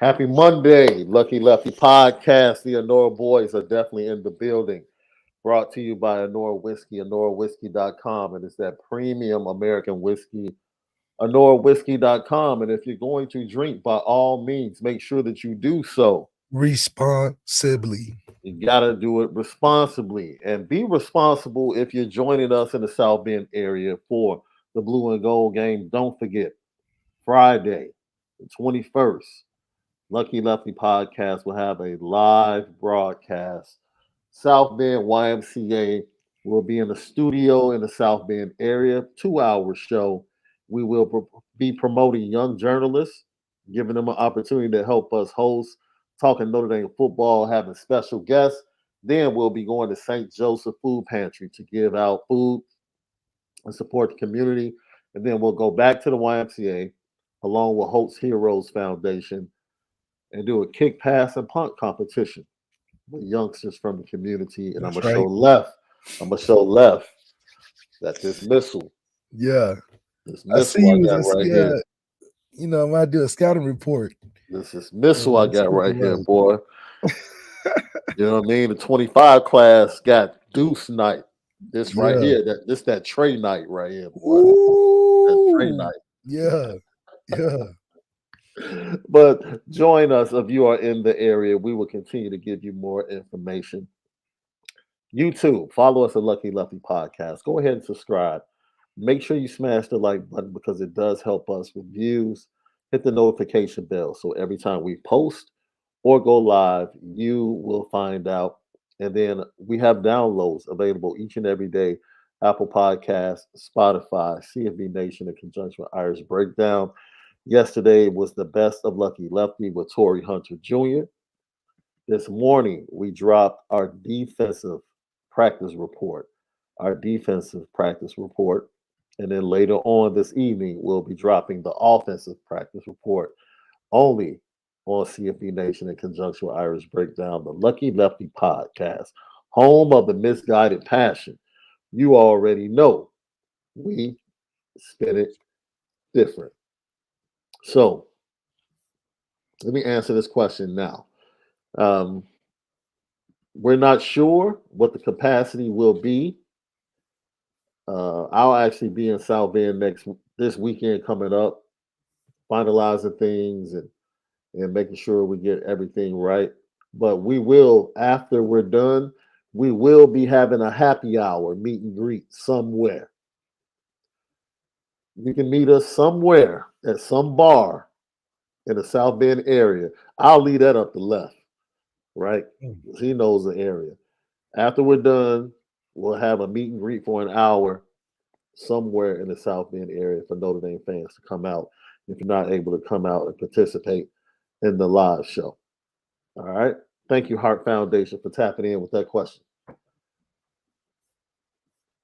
Happy Monday, Lucky Lefty Podcast. The Onora boys are definitely in the building. Brought to you by Onora Whiskey, OnoraWhiskey.com. And it's that premium American whiskey, OnoraWhiskey.com. And if you're going to drink, by all means, make sure that you do so. Responsibly. You got to do it responsibly. And be responsible if you're joining us in the South Bend area for the Blue and Gold game. Don't forget, Friday, the 21st. Lucky Lefty Podcast will have a live broadcast. South Bend YMCA will be in the studio in the South Bend area, 2 hour show. We will be promoting young journalists, giving them an opportunity to help us host, talking Notre Dame football, having special guests. Then we'll be going to St. Joseph Food Pantry to give out food and support the community. And then we'll go back to the YMCA along with Holt's Heroes Foundation and do a kick, pass, and punt competition with youngsters from the community. And That's right. I'm gonna show left that Yeah. this I see missile I you was got right here, I might do a scouting report. this missile I got right here, Right. boy. You know what I mean? The 25 class got Deuce Night. This right Yeah. here, that Trey Night right here, boy. That Trey Ooh. Night. Yeah. Yeah. But join us if you are in the area. We will continue to give you more information. YouTube, follow us at Lucky Lefty Podcast. Go ahead and subscribe. Make sure you smash the like button because it does help us with views. Hit the notification bell so every time we post or go live, you will find out. And then we have downloads available each and every day. Apple Podcasts, Spotify, CFB Nation in conjunction with Irish Breakdown. Yesterday was the best of Lucky Lefty with Torrey Hunter Jr. This morning, we dropped our defensive practice report. Our defensive practice report. And then later on this evening, we'll be dropping the offensive practice report only on CFB Nation in conjunction with Irish Breakdown, the Lucky Lefty Podcast, home of the misguided passion. You already know we spin it different. So let me answer this question now. Um, we're not sure what the capacity will be. I'll actually be in South Bend this weekend coming up, finalizing things and making sure we get everything right. But we will, after we're done, we will be having a happy hour meet and greet somewhere. You can meet us somewhere at some bar in the South Bend area. I'll leave that up to left, right? He knows the area. After we're done, we'll have a meet and greet for an hour somewhere in the South Bend area for Notre Dame fans to come out if you're not able to come out and participate in the live show. All right. Thank you, Heart Foundation, for tapping in with that question.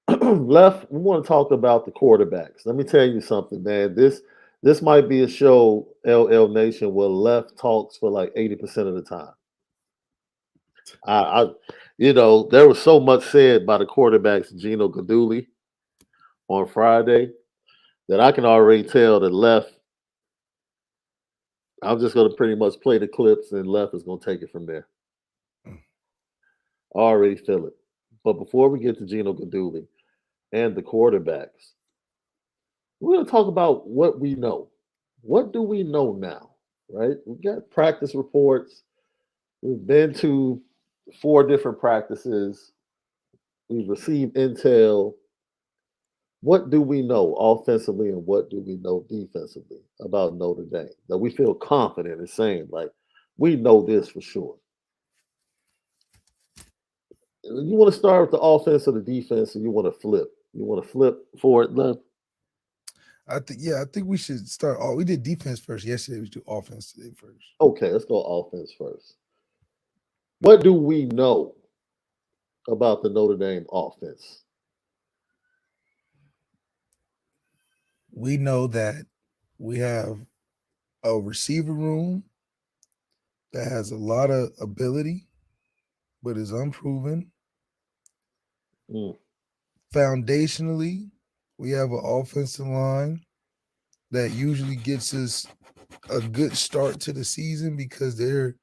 Left, we want to talk about the quarterbacks. Let me tell you something, man. This might be a show, LL Nation, where Left talks for like 80% of the time. I there was so much said by the quarterbacks, Gino Gaduli, on Friday, that I can already tell that Left. I'm just going to pretty much play the clips, and Left is going to take it from there. I already feel it. But before we get to Gino Gaduli and the quarterbacks, we're going to talk about what we know. What do we know now? Right? We've got practice reports. We've been to 4 different practices. We've received intel. What do we know offensively and what do we know defensively about Notre Dame that we feel confident in saying, like, we know this for sure? You want to start with the offense or the defense, or you want to flip? You want to flip forward left? I think we should start. We did defense first yesterday. We should do offense today first. Okay, let's go offense first. What do we know about the Notre Dame offense? We know that we have a receiver room that has a lot of ability, but is unproven. Mm. Foundationally, we have an offensive line that usually gets us a good start to the season because they're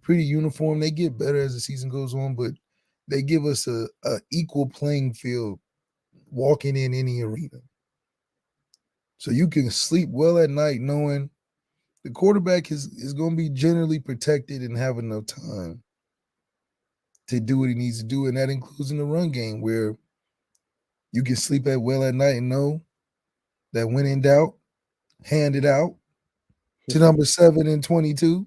pretty uniform. They get better as the season goes on, but they give us a equal playing field walking in any arena. So you can sleep well at night knowing the quarterback is going to be generally protected and have enough time to do what he needs to do. And that includes in the run game where you can sleep at night and know that when in doubt, hand it out to number 7 and 22.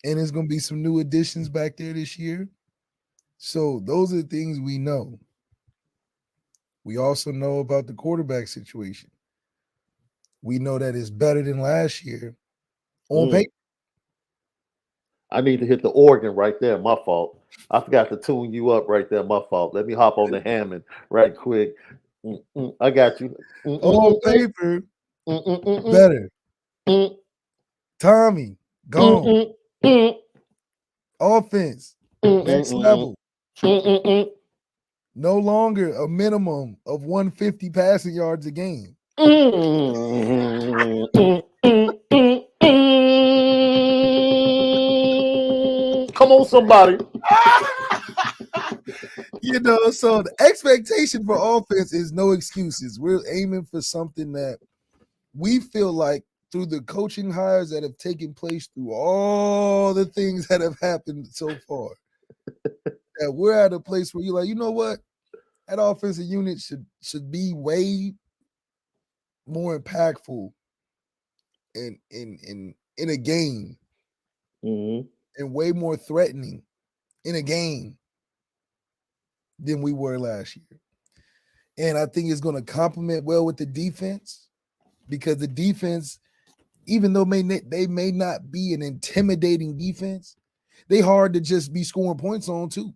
And there's going to be some new additions back there this year. So those are the things we know. We also know about the quarterback situation. We know that it's better than last year on paper. I need to hit the organ right there. My fault. I forgot to tune you up right there. My fault. Let me hop on the Hammond right quick. I got you. On paper, better. Tommy, gone. Offense, next level. No longer a minimum of 150 passing yards a game. Come on, somebody. So the expectation for offense is no excuses. We're aiming for something that we feel like through the coaching hires that have taken place through all the things that have happened so far, that we're at a place where you're like, you know what? That offensive unit should be way more impactful in a game and way more threatening in a game than we were last year. And I think it's going to complement well with the defense because the defense, even though they may not be an intimidating defense, they hard to just be scoring points on too.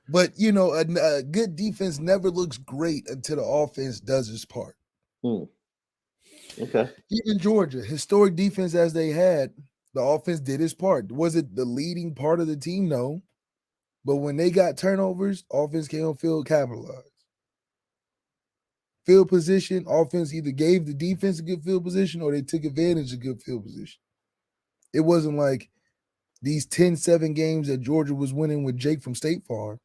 But, a good defense never looks great until the offense does its part. Okay. Even Georgia, historic defense as they had, the offense did its part. Was it the leading part of the team? No. But when they got turnovers, offense came on field, capitalized. Field position, offense either gave the defense a good field position or they took advantage of good field position. It wasn't like these 10-7 games that Georgia was winning with Jake from State Farm.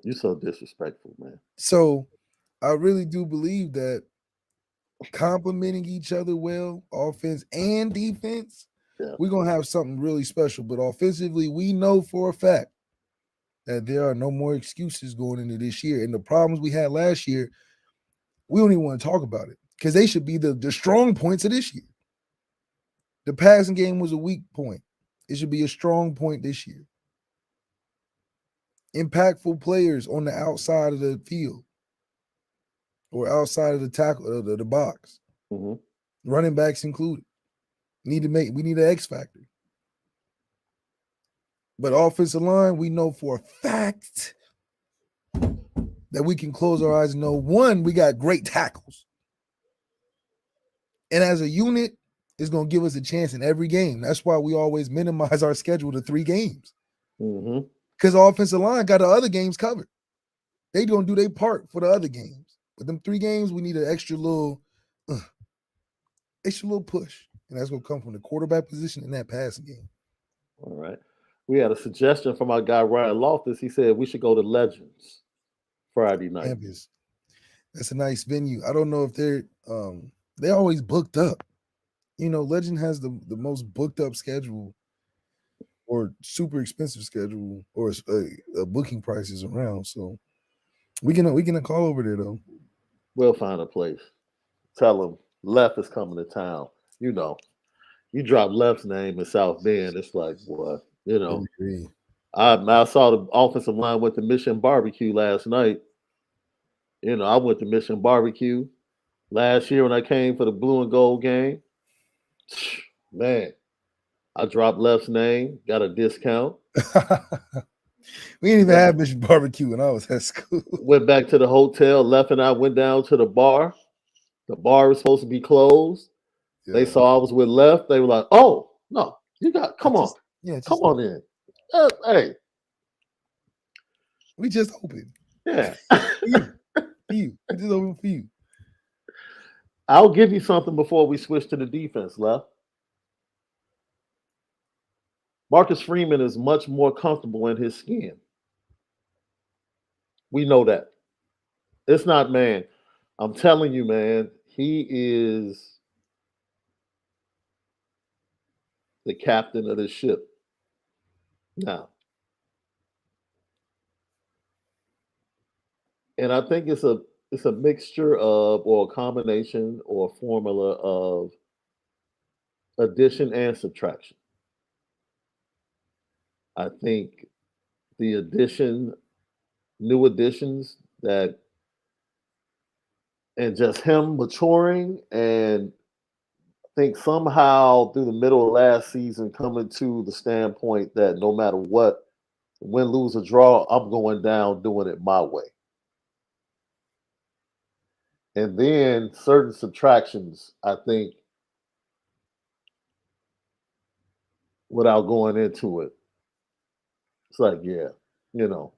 You're so disrespectful, man. So I really do believe that complementing each other well, offense and defense, we're going to have something really special. But offensively, we know for a fact that there are no more excuses going into this year. And the problems we had last year, we don't even want to talk about it because they should be the strong points of this year. The passing game was a weak point. It should be a strong point this year. Impactful players on the outside of the field or outside of the tackle, the box. Running backs included. We need an X factor. But offensive line, we know for a fact that we can close our eyes and know, one, we got great tackles. And as a unit, it's going to give us a chance in every game. That's why we always minimize our schedule to 3 games. Because the offensive line got the other games covered. They going to do their part for the other games. But them 3 games, we need an extra little push. And that's going to come from the quarterback position in that passing game. All right. We had a suggestion from our guy, Ryan Loftus. He said we should go to Legends Friday night. Campus. That's a nice venue. I don't know if they're always booked up. Legend has the most booked up schedule or super expensive schedule or booking prices around. So we can call over there though. We'll find a place. Tell them Left is coming to town. You drop Left's name in South Bend, it's like what? I saw the offensive line went to Mission Barbecue last night. I went to Mission Barbecue last year when I came for the blue and gold game. Man, I dropped Left's name, got a discount. We didn't even have Mission Barbecue when I was at school. Went back to the hotel. Left and I went down to the bar. The bar was supposed to be closed. Yeah. They saw I was with Left. They were like, "Oh no, come on in." Hey, we just opened. Yeah. For you. For you. We just open for you. I'll give you something before we switch to the defense, left. Marcus Freeman is much more comfortable in his skin. We know that. It's not, man. I'm telling you, man, he is the captain of the ship now. And I think it's a mixture of or a combination or a formula of addition and subtraction. I think the new additions that and just him maturing and I think somehow through the middle of last season coming to the standpoint that no matter what, win, lose, or draw, I'm going down doing it my way. And then certain subtractions, I think, without going into it, it's like, yeah, you know,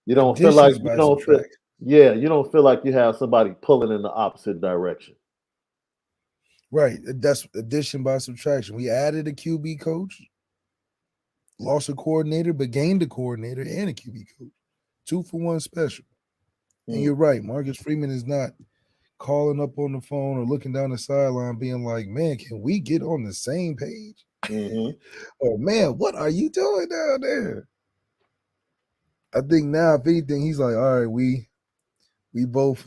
you don't feel like Additions you by don't feel, subtraction. yeah, you don't feel like you have somebody pulling in the opposite direction. Right. That's addition by subtraction. We added a QB coach, lost a coordinator, but gained a coordinator and a QB coach. 2-for-1 special. And Mm, you're right. Marcus Freeman is not calling up on the phone or looking down the sideline being like, man, can we get on the same page? hmm Or, man, what are you doing down there? I think now, if anything, he's like, all right, we both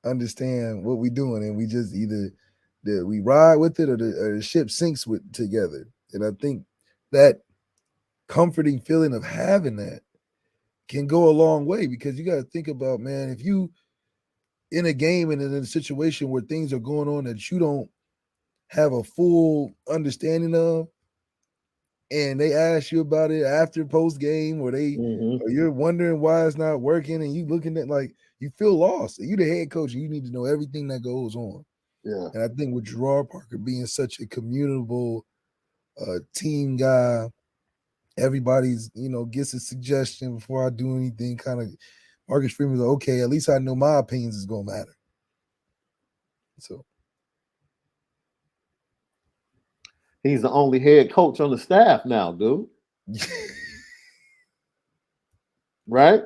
understand what we're doing, and we just either we ride with it or the ship sinks with together. And I think that comforting feeling of having that can go a long way because you got to think about, man, if you in a game and in a situation where things are going on that you don't have a full understanding of, and they ask you about it after post game, hmm or you're wondering why it's not working, and you looking at like you feel lost. You the head coach, and you need to know everything that goes on. Yeah. And I think with Gerard Parker being such a communicable team guy, everybody's gets a suggestion before I do anything. Kind of Marcus Freeman's like, okay, at least I know my opinions is gonna matter. So He's the only head coach on the staff now, dude. Right?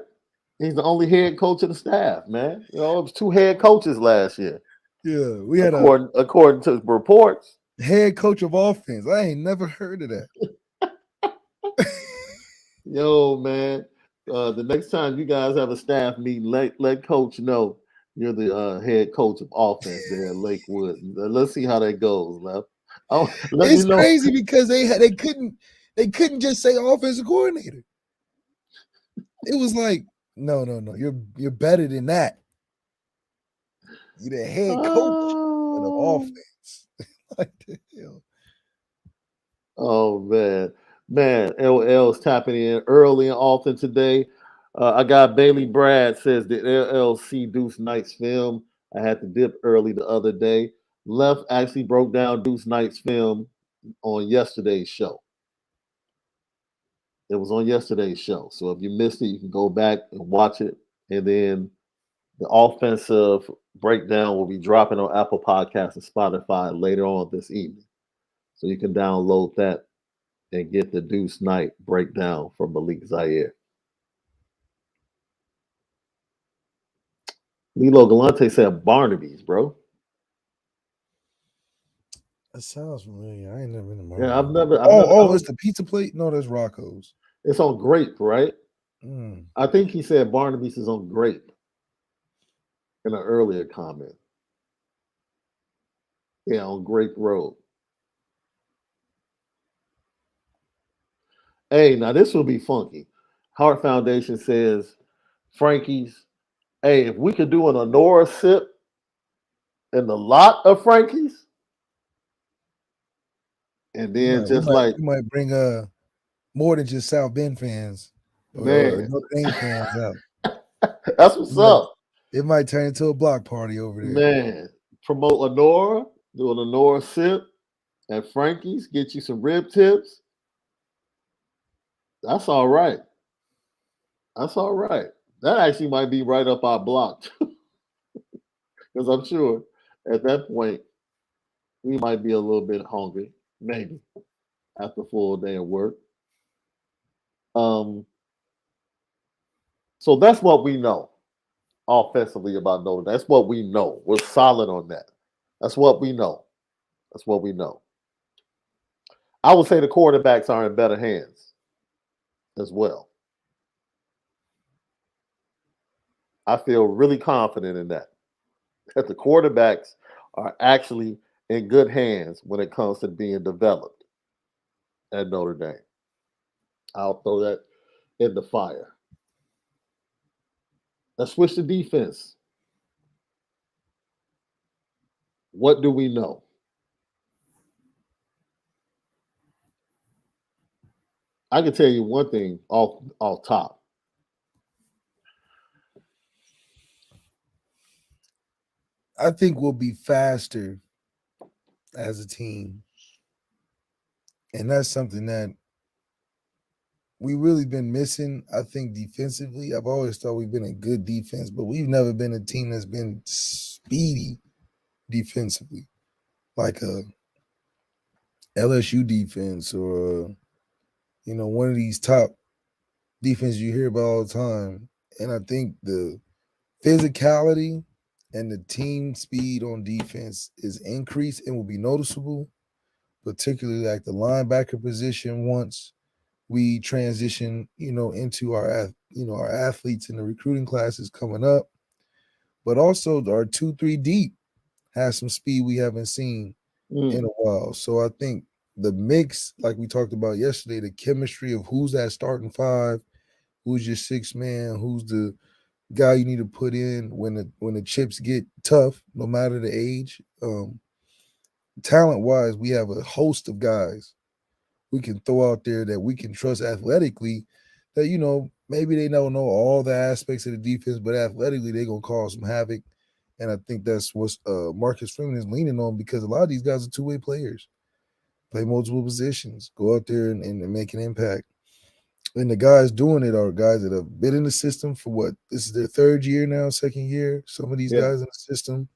He's the only head coach of the staff, man. You know, it was two head coaches last year, yeah, we had a according to reports. head coach of offense. I ain't never heard of that. Yo, man, the next time you guys have a staff meeting, let coach know you're the head coach of offense there at Lakewood. Let's see how that goes, left. Oh, let me It's know. crazy because they couldn't just say offensive coordinator. It was like, no, you're better than that. You're the head coach of Oh, offense. Like the hell. oh man, LL's tapping in early and often today. I got Bailey Brad says the LLC Deuce Knight's film. I had to dip early the other day. Left actually broke down Deuce Knight's film on yesterday's show. It was on yesterday's show. So if you missed it, you can go back and watch it. And then the offensive breakdown will be dropping on Apple Podcasts and Spotify later on this evening. So you can download that and get the Deuce Knight breakdown from Malik Zaire. Lilo Galante said Barnaby's, bro. That sounds familiar. I ain't never been to Yeah, Marvin. I've never. I It's don't. the pizza plate? No, that's Rocco's. It's on Grape, right? Mm. I think he said Barnaby's is on Grape in an earlier comment. Yeah, on Grape Road. Hey, now this will be funky. Heart Foundation says Frankie's. Hey, if we could do an Onora sip in the lot of Frankie's, and We then might we just might like we might bring more than just South Bend fans or man, Notre Dame fans out. that's what's We might, up, it might turn into a block party over there. man. Promote Onora, do an Onora sip at Frankie's, get you some rib tips. That's all right. That's all right. That actually might be right up our block because I'm sure at that point we might be a little bit hungry, maybe after a full day of work. Um, so that's what we know offensively about Notre Dame. That's what we know. We're solid on that. That's what we know. That's what we know. I would say the quarterbacks are in better hands as well. I feel really confident in that. That the quarterbacks are actually in good hands when it comes to being developed at Notre Dame. I'll throw that in the fire. Let's switch to defense. What do we know? I can tell you one thing off top. I think we'll be faster as a team. And that's something that we really been missing. I think defensively, I've always thought we've been a good defense, but we've never been a team that's been speedy defensively, like a LSU defense or one of these top defenses you hear about all the time. And I think the physicality and the team speed on defense is increased and will be noticeable, particularly like the linebacker position once we transition, into our athletes in the recruiting classes coming up. But also our 2-3 deep has some speed we haven't seen in Mm, a while. So I think the mix, like we talked about yesterday, the chemistry of who's that starting five, who's your sixth man, who's the guy you need to put in when the chips get tough, no matter the age. Talent wise, we have a host of guys we can throw out there that we can trust athletically. That maybe they don't know all the aspects of the defense, but athletically they're gonna cause some havoc. And I think that's what Marcus Freeman is leaning on because a lot of these guys are two-way players, play multiple positions, go out there and make an impact. And the guys doing it are guys that have been in the system for what? This is their third year now, second year. Some of these yeah. guys in the system,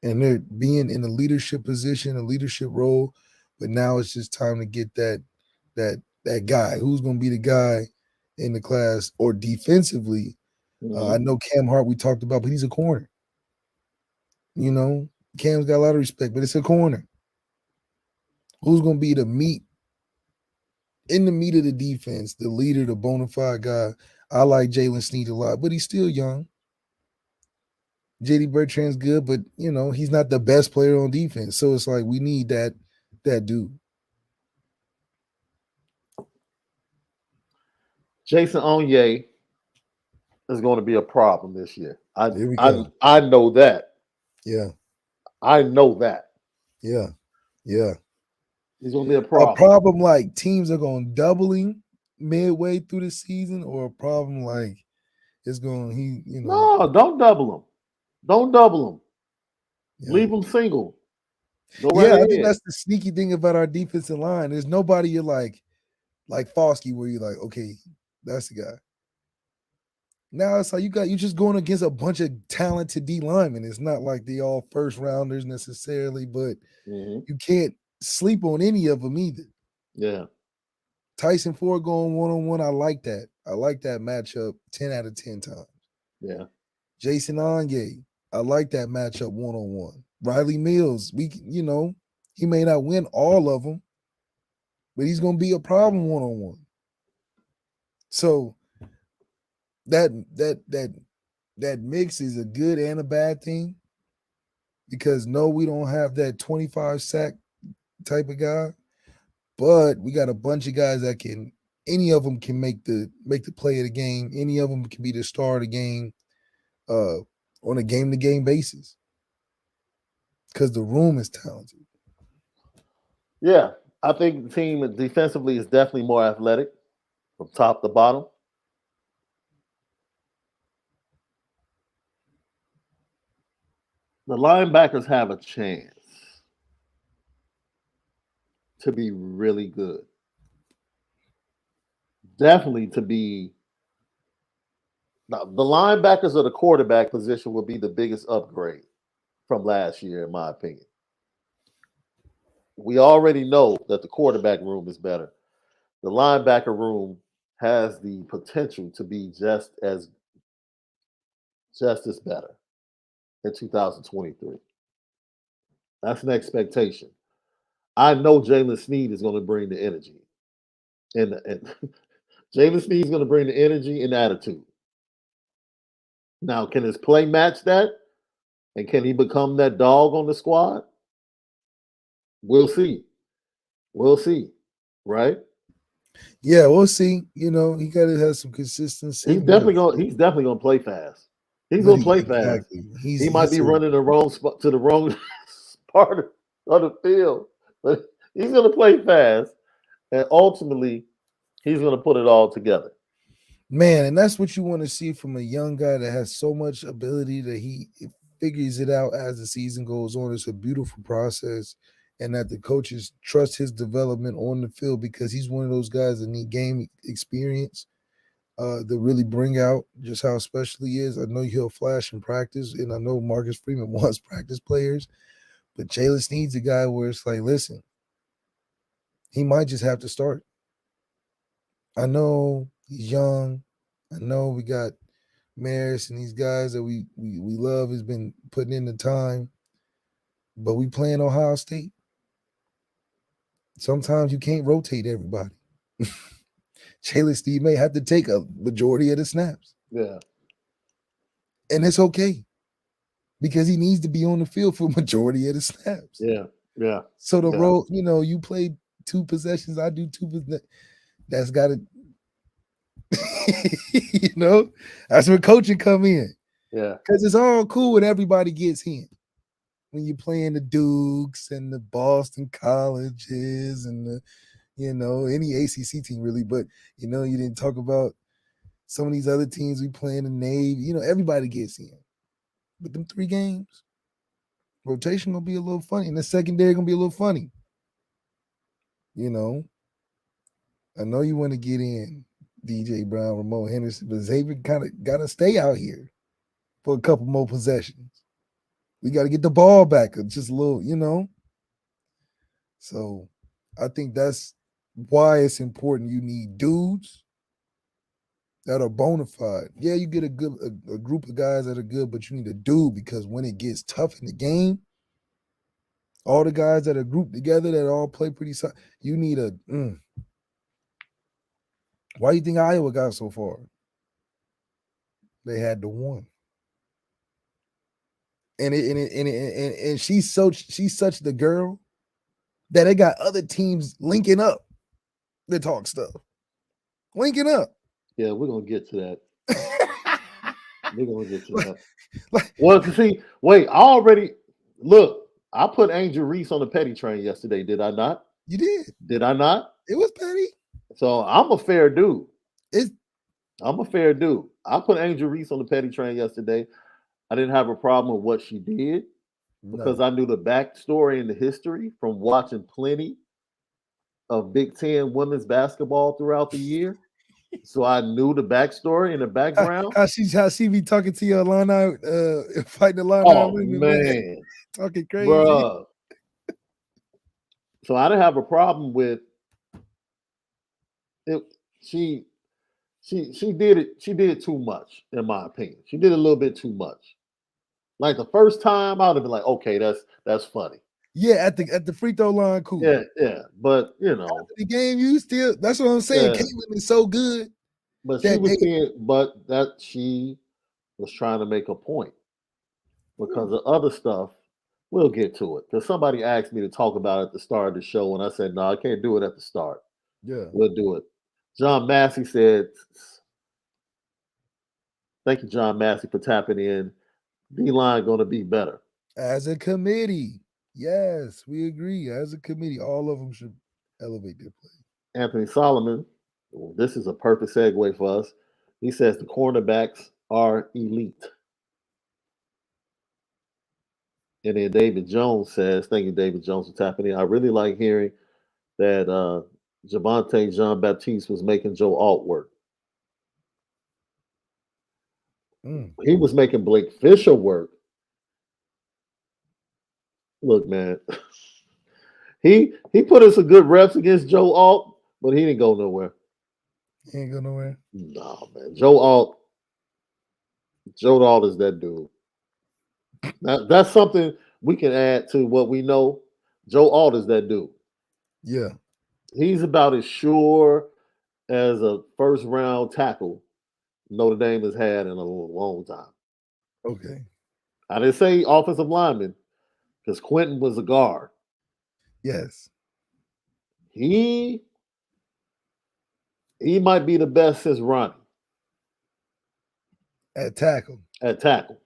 and they're being in a leadership position, a leadership role. But now it's just time to get that guy who's going to be the guy in the class or defensively. I Mhm. know Cam Hart we talked about, but he's a corner. Cam's got a lot of respect, but it's a corner. Who's going to be the meat in the meat of the defense, the leader, the bona fide guy? I like Jalen Snead a lot, but he's still young. JD Bertrand's good, but he's not the best player on defense. So it's like we need that dude. Jason Onye is going to be a problem this year. I Here we I go. I know that. Yeah, I know that yeah, yeah. he's going to be a A problem. problem like teams are going doubling midway through the season, or a problem like it's going No, don't double him. Don't double him. yeah. Leave him single. Go right Yeah, I think ahead. that's the sneaky thing about our defensive line. There's nobody you're like Foskey where you're like, okay, that's the guy. Now it's like you just going against a bunch of talented D linemen. It's not like they all first rounders necessarily, but Hmm. you can't sleep on any of them either. Yeah, Tyson Ford going one on one. I like that. I like that matchup 10 out of 10 times. yeah. Jason Onye, I like that matchup one on one. Riley Mills, he may not win all of them, but he's going to be a problem one on one. So that that that that mix is a good and a bad thing because no, we don't have that 25 sack type of guy, but we got a bunch of guys that can. Any of them can make the play of the game. Any of them can be the star of the game uh, on a game to game basis because the room is talented. Yeah, I think the team defensively is definitely more athletic from top to bottom. The linebackers have a chance to be really good. Definitely to be Now, the linebackers of the quarterback position will be the biggest upgrade from last year, in my opinion. We already know that the quarterback room is better. The linebacker room has the potential to be just as better in 2023. That's an expectation. I know Jalen Sneed is going to bring the energy, and Jalen Sneed is going to bring the energy and attitude. Now, can his play match that? And can he become that dog on the squad? We'll see. We'll see. Right? Yeah, we'll see. He got to have some consistency. He's definitely gonna play fast. He's But gonna play fast. exactly, He might be running the wrong spot to the wrong part of the field, but he's gonna play fast, and ultimately, he's gonna put it all together. man, and that's what you want to see from a young guy that has so much ability that he figures it out as the season goes on. It's a beautiful process, and that the coaches trust his development on the field because he's one of those guys that need game experience to really bring out just how special he is. I know he'll flash in practice, and I know Marcus Freeman wants practice players, but Jalen needs a guy where it's like, listen, he might just have to start. I know he's young. I know we got Maris and these guys that we love has been putting in the time, but we playing Ohio State. Sometimes you can't rotate everybody. Jalen Steve may have to take a majority of the snaps. Yeah. And it's okay because he needs to be on the field for majority of the snaps. Yeah. Yeah. So the Yeah. role, you play 2 possessions, I do 2 possessions. That's got to, that's where coaching come in. Yeah. Because it's all cool when everybody gets in. When you're playing the Dukes and the Boston Colleges and the, any ACC team really, but you didn't talk about some of these other teams we play in the Navy. Everybody gets in. But them 3 games, rotation gonna be a little funny, and the secondary gonna be a little funny. I know you want to get in DJ Brown, Ramon Henderson, but Xavier kind of gotta stay out here for a couple more possessions. We got to get the ball back just a little, So I think that's why it's important. You need dudes that are bona fide. Yeah, you get a group of guys that are good, but you need a dude because when it gets tough in the game, all the guys that are grouped together that all play pretty solid, you need a. Why do you think Iowa got so far? They had the one. And she's such the girl that they got other teams linking up to talk stuff. Linking up. Yeah, we're gonna get to that. We're gonna get to that. Well, see, wait, I put Angel Reese on the petty train yesterday, did I not? You did. Did I not? It was petty. So I'm a fair dude. It's I'm a fair dude. I put Angel Reese on the petty train yesterday. I didn't have a problem with what she did because I knew the backstory and the history from watching plenty of Big Ten women's basketball throughout the year. So I knew the backstory and the background. how she be talking to your alumni, fighting the alumni women, man, talking crazy. Bruh. So I didn't have a problem with it. She did it. She did too much, in my opinion. She did a little bit too much. Like the first time, I would have been like, okay, that's funny. Yeah, at the free throw line, cool. Yeah. But after the game, you still. That's what I'm saying. Caitlin is so good. But she was trying to make a point because of other stuff. We'll get to it because somebody asked me to talk about it at the start of the show, and I said, no, I can't do it at the start. Yeah, we'll do it. John Massey said, thank you, John Massey, for tapping in. D-line going to be better. As a committee. Yes, we agree. As a committee, all of them should elevate their play. Anthony Solomon, well, this is a perfect segue for us. He says the cornerbacks are elite. And then David Jones says, thank you, David Jones, for tapping in. I really like hearing that Javonte Jean-Baptiste was making Joe Alt work. He was making Blake Fisher work. Look, man, he put in some good reps against Joe Alt, but he didn't go nowhere. He ain't go nowhere. No, man, Joe Alt is that dude. That's something we can add to what we know. Joe Alt is that dude. Yeah. He's about as sure as a first round tackle Notre Dame has had in a long time. Okay. I didn't say offensive lineman because Quentin was a guard. Yes. He might be the best since Ronnie At tackle. at tackle.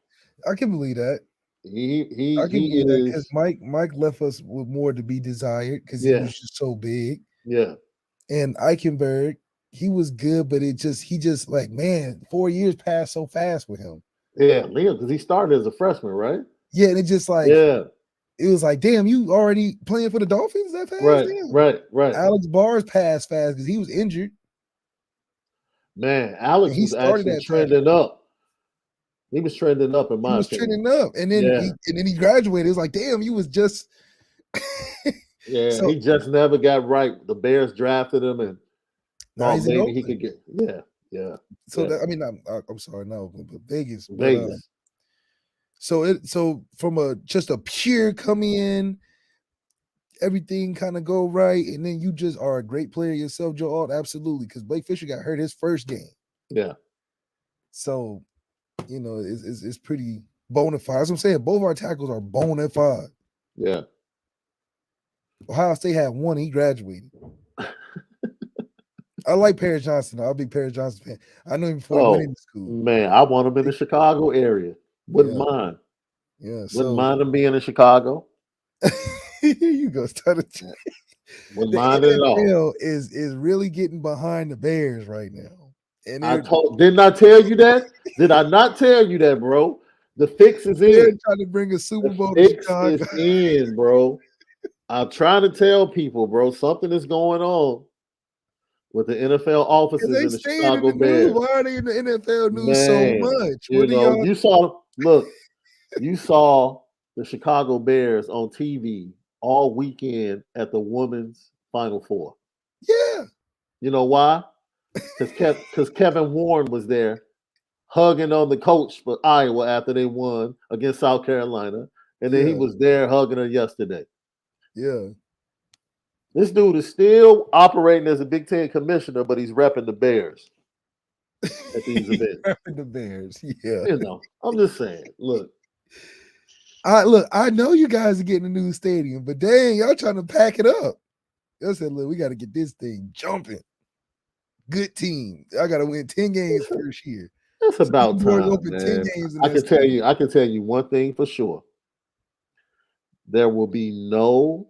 I can believe that. I can He believe that because is Mike left us with more to be desired because he yeah, was just so big. yeah, And Eichenberg, he was good, but he just like, man, 4 years passed so fast with him. yeah, Liam, because he started as a freshman, right? Yeah, and it just like Yeah, it was like, damn, you already playing for the Dolphins that fast? right, Damn. right. Alex Bars passed fast because he was injured. Man, And Alex he was started actually at tackle. trending up. He was trending up in He my was opinion. trending up, and then Yeah. he graduated. It was like, damn, you was just Yeah, so. he just never got right. The Bears drafted him and Now thought he's in maybe he Oakland. could get yeah. So Yeah. that, I mean, I'm sorry, no, but Vegas. But Vegas. so from just a pure coming in, everything kind of go right, and then you just are a great player yourself, Joe Alt, absolutely. Because Blake Fisher got hurt his first game, Yeah. so it's pretty bona fide. That's what I'm saying. Both our tackles are bona fide. Yeah. Ohio State had one. He graduated. I like Paris Johnson. I'll be Paris Johnson fan. I know him before he went into school. Man, I want him in the Chicago area. Wouldn't Yeah. mind. Yeah, Wouldn't so mind him being in Chicago. here you go. Wouldn't The mind it at all. NFL is really getting behind the Bears right now. And Didn't I tell you that? Did I not tell you that, bro? The fix is they're in. trying to bring a Super The Bowl to fix Chicago. is in, bro. I'm trying to tell people, bro, something is going on with the NFL offices They in the staying in Chicago the Bears. news. Why are they in the NFL news Man, so much? you What do know, y'all? you saw the Chicago Bears on TV all weekend at the women's Final Four. Yeah. You know why? Because Kevin Warren was there hugging on the coach for Iowa after they won against South Carolina. And then he Yeah. was there hugging her yesterday. Yeah. This dude is still operating as a Big Ten commissioner, but he's repping the Bears at these events. The Bears. Yeah. You know, I'm just saying, look. I know you guys are getting a new stadium, but dang, y'all trying to pack it up. Y'all said, look, we got to get this thing jumping. Good team. I got to win 10 games first year. It's about time, open man. 10 games in I that can tell stadium. you, I can tell you one thing for sure. There will be no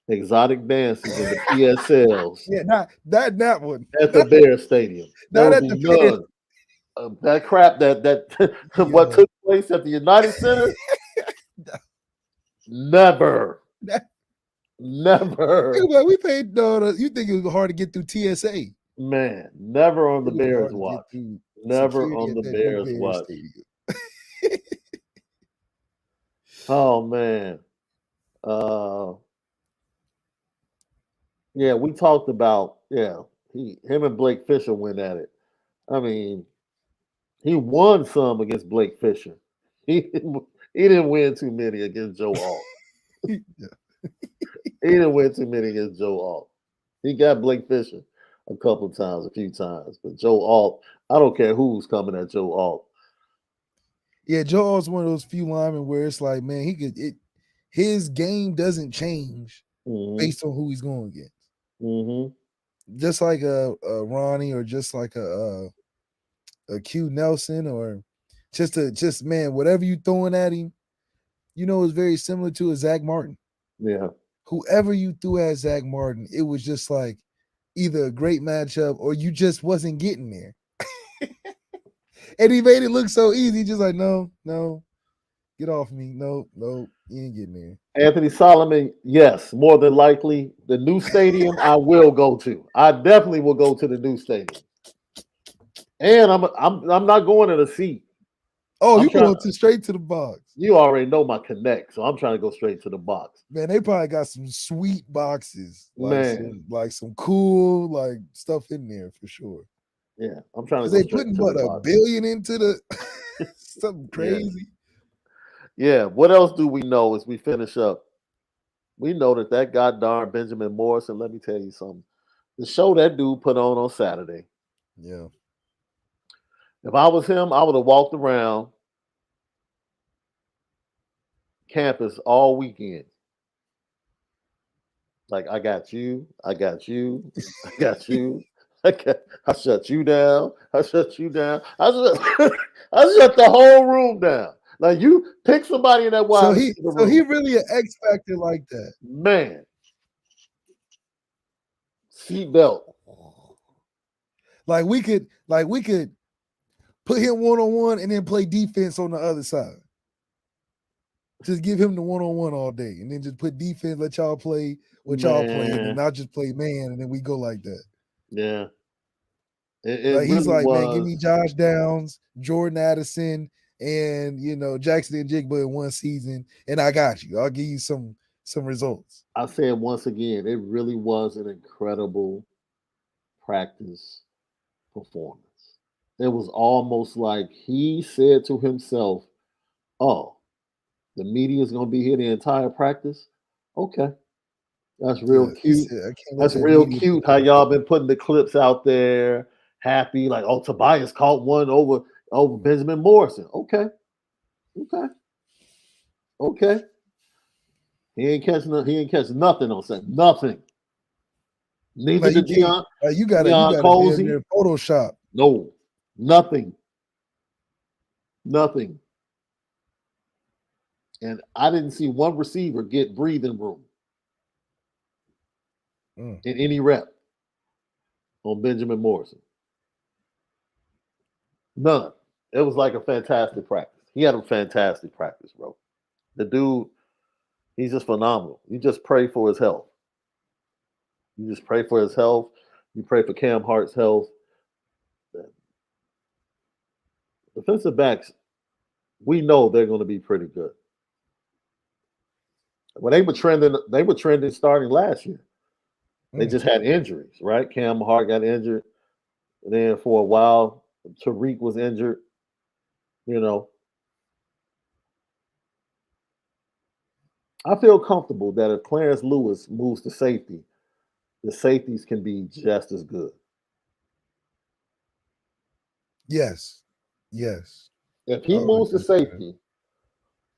exotic dances in the PSLs Yeah, not one. at the Bears Stadium. There Not will at be the Bears. none. That crap that what Yo. took place at the United Center. Never. Never. Think about it, we paid you think it was hard to get through TSA? Man, never on the It was Bears hard to get watch. through Never security on at the that Bears new watch. Stadium. Oh man. Yeah, we talked about him and Blake Fisher went at it. I mean, he won some against Blake Fisher. He didn't win too many against Joe Alt. Yeah. He didn't win too many against Joe Alt. He got Blake Fisher a few times, but Joe Alt, I don't care who's coming at Joe Alt. Yeah, Joe Alt's one of those few linemen where it's like, man, his game doesn't change based on who he's going against. Mm-hmm. Just like a Ronnie or just like a Q Nelson or just man, whatever you throwing at him, it's very similar to a Zach Martin. Yeah. Whoever you threw at Zach Martin, it was just like either a great matchup or you just wasn't getting there. And he made it look so easy. Just like, no, get off me. No, you ain't getting there. Anthony Solomon, yes, more than likely. The new stadium I will go to. I definitely will go to the new stadium. And I'm not going to the seat. Oh, I'm you trying. going straight to the box. You already know my connect, so I'm trying to go straight to the box. Man, they probably got some sweet boxes, Man, like some cool like stuff in there for sure. yeah, I'm trying to Because go they straight putting to the what $1 box. billion into the something Yeah, crazy. yeah. What else do we know as we finish up? We know that goddamn Benjamin Morrison. Let me tell you something. The show that dude put on Saturday. Yeah. If I was him, I would have walked around campus all weekend. Like, I got you, I got you, I got you. I shut you down. I shut you down. I shut the whole room down. Like, you pick somebody in that wide receiver So he room. really an X factor like that. Man, seatbelt. Like we could put him one-on-one and then play defense on the other side. Just give him the one-on-one all day and then just put defense, let y'all play what y'all playing, and Man, I'll just play man, and then we go like that. yeah. It Like he's really like, man, give me was. Josh Downs, Jordan Addison, and Jackson and Jigba in one season, and I got you. I'll give you some results. I said once again, it really was an incredible practice performance. It was almost like he said to himself, "Oh, the media is going to be here the entire practice. Okay, that's real Yeah, he cute. said, I can't let That's that real media cute how y'all been putting the clips out there, happy like, oh, Tobias caught one over Benjamin Morrison. Okay, okay, okay. He ain't catching nothing on set. Nothing. Neither like you did can't you gotta Deion damn Colsey. near Photoshop. No, nothing. Nothing. And I didn't see one receiver get breathing room in any rep on Benjamin Morrison. None. It was like a fantastic practice. He had a fantastic practice, bro. The dude, he's just phenomenal. You just pray for his health. You just pray for his health. You pray for Cam Hart's health. Defensive backs, we know they're going to be pretty good. When they were trending starting last year. They just had injuries, right? Cam Hart got injured. And then for a while, Tariq was injured. I feel comfortable that if Clarence Lewis moves to safety, the safeties can be just as good. Yes. Yes. If he moves to safety,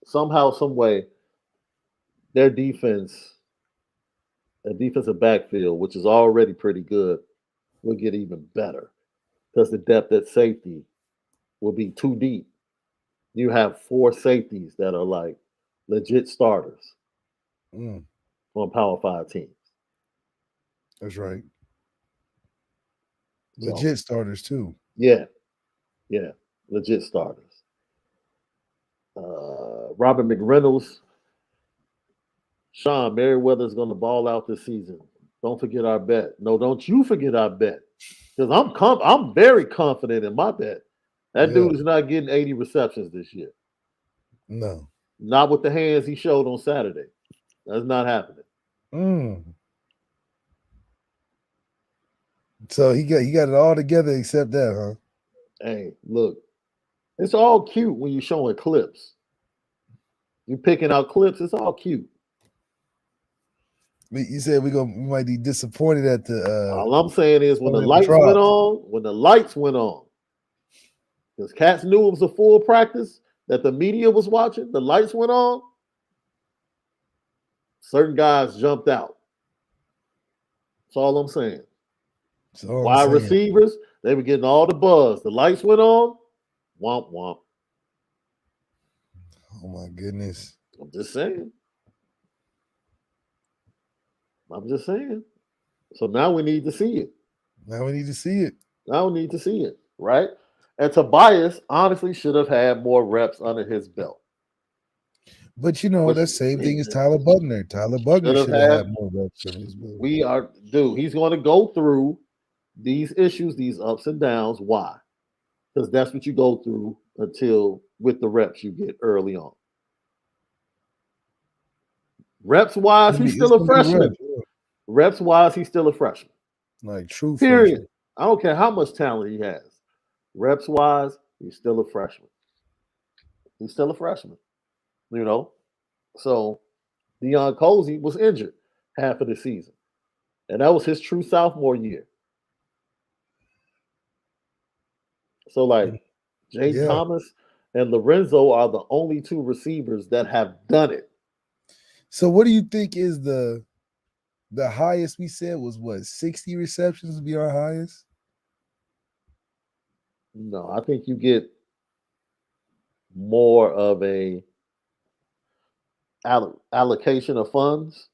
somehow, some way, their defense, their defensive backfield, which is already pretty good, will get even better because the depth at safety will be too deep. You have 4 safeties that are like legit starters on Power 5 teams. That's right. Legit starters too. Yeah, legit starters. Robert McReynolds, Shaun Merriweather's going to ball out this season. Don't forget our bet. No, don't you forget our bet, because I'm very confident in my bet. That dude is not getting 80 receptions this year. No, not with the hands he showed on Saturday. That's not happening. So he got it all together except that, huh? Hey, look, it's all cute when you're showing clips. You're picking out clips. It's all cute. You said we might be disappointed at the. All I'm saying is when the lights went on, because Cats knew it was a full practice that the media was watching. The lights went on. Certain guys jumped out. That's all I'm saying. Wide receivers, they were getting all the buzz. The lights went on. Womp womp. Oh my goodness. I'm just saying. So now we need to see it. Now we need to see it. Right? And Tobias honestly should have had more reps under his belt. But that same thing as Tyler Buckner. Tyler Buckner should have had more reps under his belt. He's going to go through these issues, these ups and downs. Why? because that's what you go through until with the reps you get early on. Reps wise, he's It's still a gonna be rough. freshman. Reps wise, he's still a freshman. Like true Period. freshman. I don't care how much talent he has. Reps wise, he's still a freshman. He's still a freshman. You know, so Deion Cozy was injured half of the season, and that was his true sophomore year. So like Jay Yeah. Thomas and Lorenzo are the only two receivers that have done it. So what do you think is the highest we said was what 60 receptions would be our highest? No, I think you get more of a allocation of funds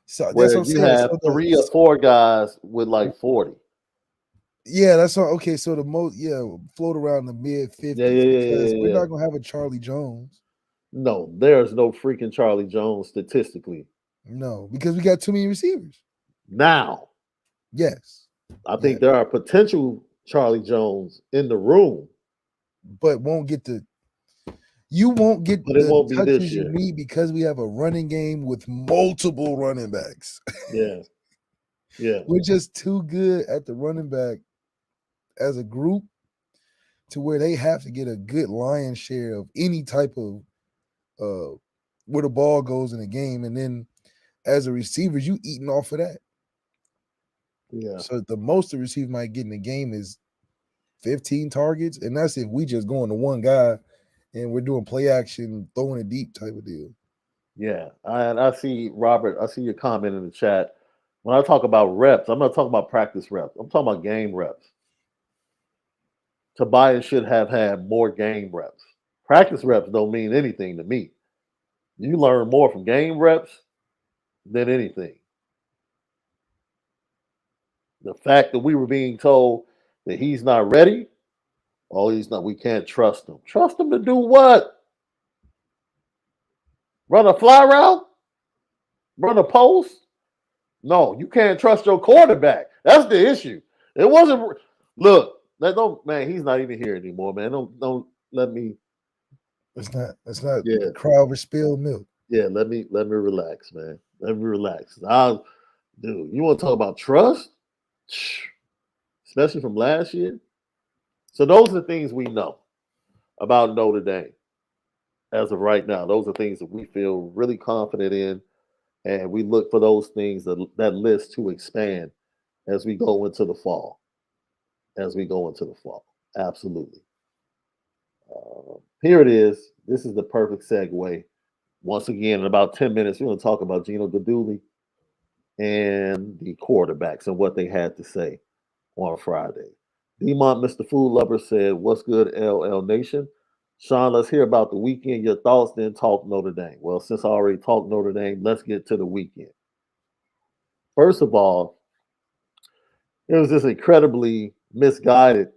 So that's where what I'm you saying. have So three or four guys with like 40. yeah, that's all. Okay, so the most float around the mid 50s because we're Yeah. not gonna have a Charlie Jones. No, there's no freaking Charlie Jones statistically. No, because we got too many receivers. Now, Yes, I think there are potential Charlie Jones in the room, but you won't get but it the won't be this touches you year. need because we have a running game with multiple running backs. Yeah. Yeah. We're just too good at the running back as a group to where they have to get a good lion's share of any type of where the ball goes in a game, and then as a receiver, you eating off of that. Yeah. So the most the receiver might get in the game is 15 targets, and that's if we just going to one guy and we're doing play action, throwing it deep type of deal. Yeah. And I see, Robert, I see your comment in the chat. When I talk about reps, I'm not talking about practice reps. I'm talking about game reps. Tobias should have had more game reps. Practice reps don't mean anything to me. You learn more from game reps than anything. The fact that we were being told that he's not ready, oh, he's not, we can't trust him. Trust him to do what? Run a fly route? Run a post? No, you can't trust your quarterback. That's the issue. It wasn't. Look, that don't man. He's not even here anymore, man. Don't let me. It's not Yeah, cry over spilled milk. yeah. Let me relax, man. Let me relax. Dude, you want to talk about trust, especially from last year. So those are the things we know about Notre Dame as of right now. Those are things that we feel really confident in, and we look for those things that list to expand as we go into the fall. As we go into the fall, absolutely. Here it is. This is the perfect segue. Once again, in about 10 minutes, we're going to talk about Gino the and the quarterbacks and what they had to say on Friday. Demont, Mr. Food Lover, said, "What's good, LL Nation? Shaun, let's hear about the weekend. Your thoughts, then talk Notre Dame." Well, since I already talked Notre Dame, let's get to the weekend. First of all, it was this incredibly misguided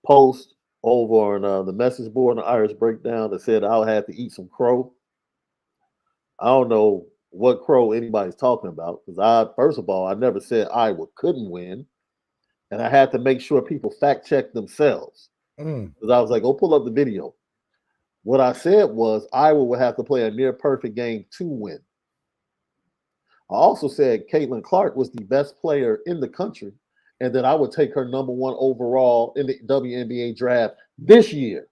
post over on the message board on the Irish Breakdown that said I'll have to eat some crow. I don't know what crow anybody's talking about because first of all, I never said Iowa couldn't win. And I had to make sure people fact check themselves because I was like, go pull up the video. What I said was Iowa would have to play a near perfect game to win. I also said Caitlin Clark was the best player in the country and that I would take her number one overall in the WNBA draft this year.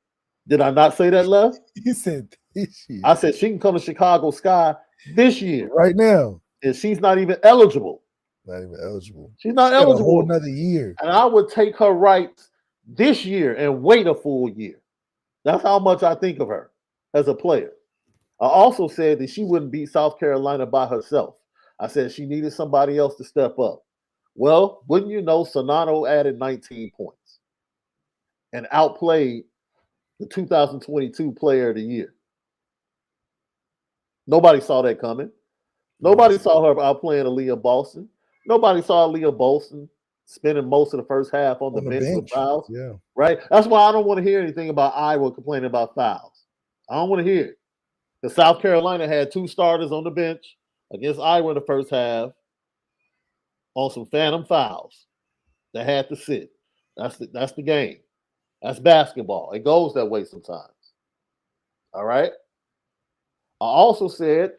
Did I not say that, Left? You said this year. I said she can come to Chicago Sky this year. Right now. And she's not even eligible. Not even eligible. She's not She eligible. A whole another year. And I would take her rights this year and wait a full year. That's how much I think of her as a player. I also said that she wouldn't beat South Carolina by herself. I said she needed somebody else to step up. Well, wouldn't you know, Sonano added 19 points and outplayed the 2022 Player of the Year. Nobody saw that coming. Nobody saw her outplaying Aaliyah Boston. Nobody saw Aaliyah Boston spending most of the first half on the bench with fouls. Yeah. Right? That's why I don't want to hear anything about Iowa complaining about fouls. I don't want to hear it. Because South Carolina had two starters on the bench against Iowa in the first half on some phantom fouls that had to sit. That's the game. That's basketball. It goes that way sometimes. All right. I also said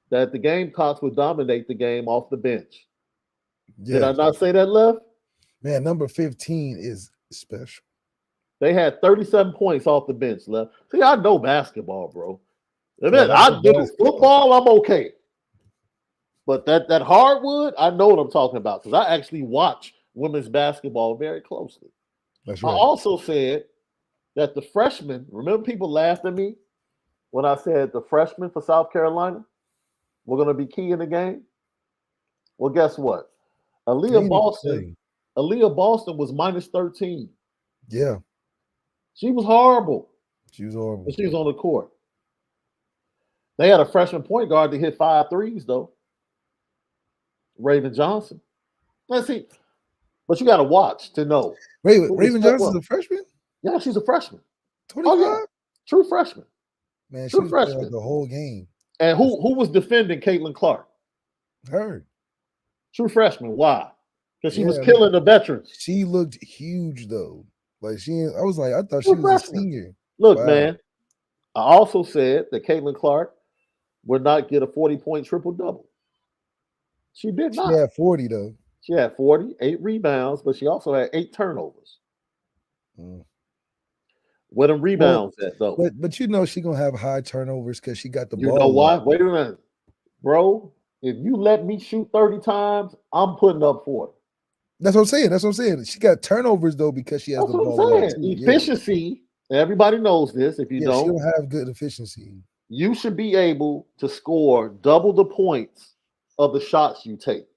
that the Gamecocks would dominate the game off the bench. Did I Yes. not say that, Left? Man, number 15 is special. They had 37 points off the bench, Left. See, I know basketball, bro. I Oh, mean, that's I do basketball. football. I'm okay, but that hardwood, I know what I'm talking about because I actually watch women's basketball very closely. That's I right. also said that the freshmen. Remember, people laughed at me when I said the freshmen for South Carolina were going to be key in the game. Well, guess what? They Aaliyah didn't even Boston. play. Aaliyah Boston was minus 13. Yeah, She was horrible she was horrible. when she was on the court. They had a freshman point guard that hit 5 threes, though. Raven Johnson. Let's see. But you got to watch to know. Wait, who Raven step Johnson's up. a freshman? Yeah, she's a freshman. 25? Oh, yeah. True freshman. Man, she True was playing freshman. like the whole game. And who was defending Caitlin Clark? Her. True freshman. Why? Because she was Yeah, killing the veterans. she looked huge though. Like I was like, I thought she True was a freshman. senior. Look, Wow. man, I also said that Caitlin Clark would not get a 40-point triple-double. She did She not. had 40 though. She had 40, 8 rebounds, but she also had 8 turnovers. Mm. Where them rebounds at, though? But you know she gonna have high turnovers because she got the You ball. know why? Wait a minute. Bro, if you let me shoot 30 times, I'm putting up 40. That's what I'm saying. She got turnovers though because she has That's the what ball. I'm well, saying. too. Yeah. Efficiency, everybody knows this. If you She don't, don't have good efficiency. you should be able to score double the points of the shots you take.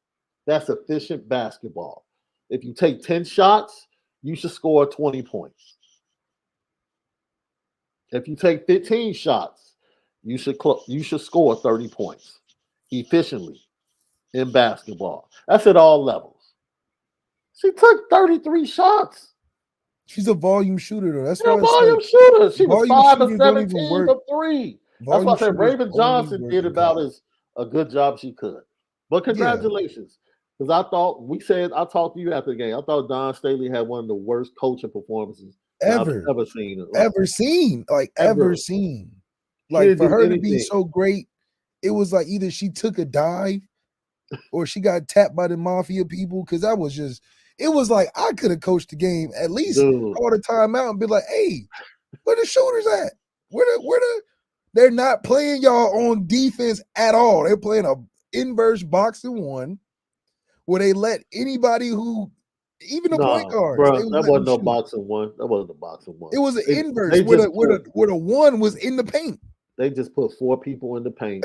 That's efficient basketball. If you take 10 shots, you should score 20 points. If you take 15 shots, you should score 30 points efficiently in basketball. That's at all levels. She took 33 shots. She's a volume shooter though. That's She's a why it's volume like shooter. She was volume 5 of shooters don't even 17 work. from 3. That's Volume why I said shooters Raven only Johnson work did in about college. as a good job she could. But Yeah. congratulations. Because I talked to you after the game. I thought Don Staley had one of the worst coaching performances that I've ever seen. Ever seen. Like ever seen. Like didn't for do her to be anything. so great, it was like either she took a dive or she got tapped by the mafia people. Cause that was just it was like I could have coached the game at least Dude, all the time out and be like, hey, where the shooters at? They're not playing y'all on defense at all. They're playing a inverse boxing one where they let anybody who even the point guards. bro, they was that letting wasn't them no shoot. boxing one. That wasn't a boxing one. It was an They inverse where just the one was in the paint. They just put 4 people in the paint.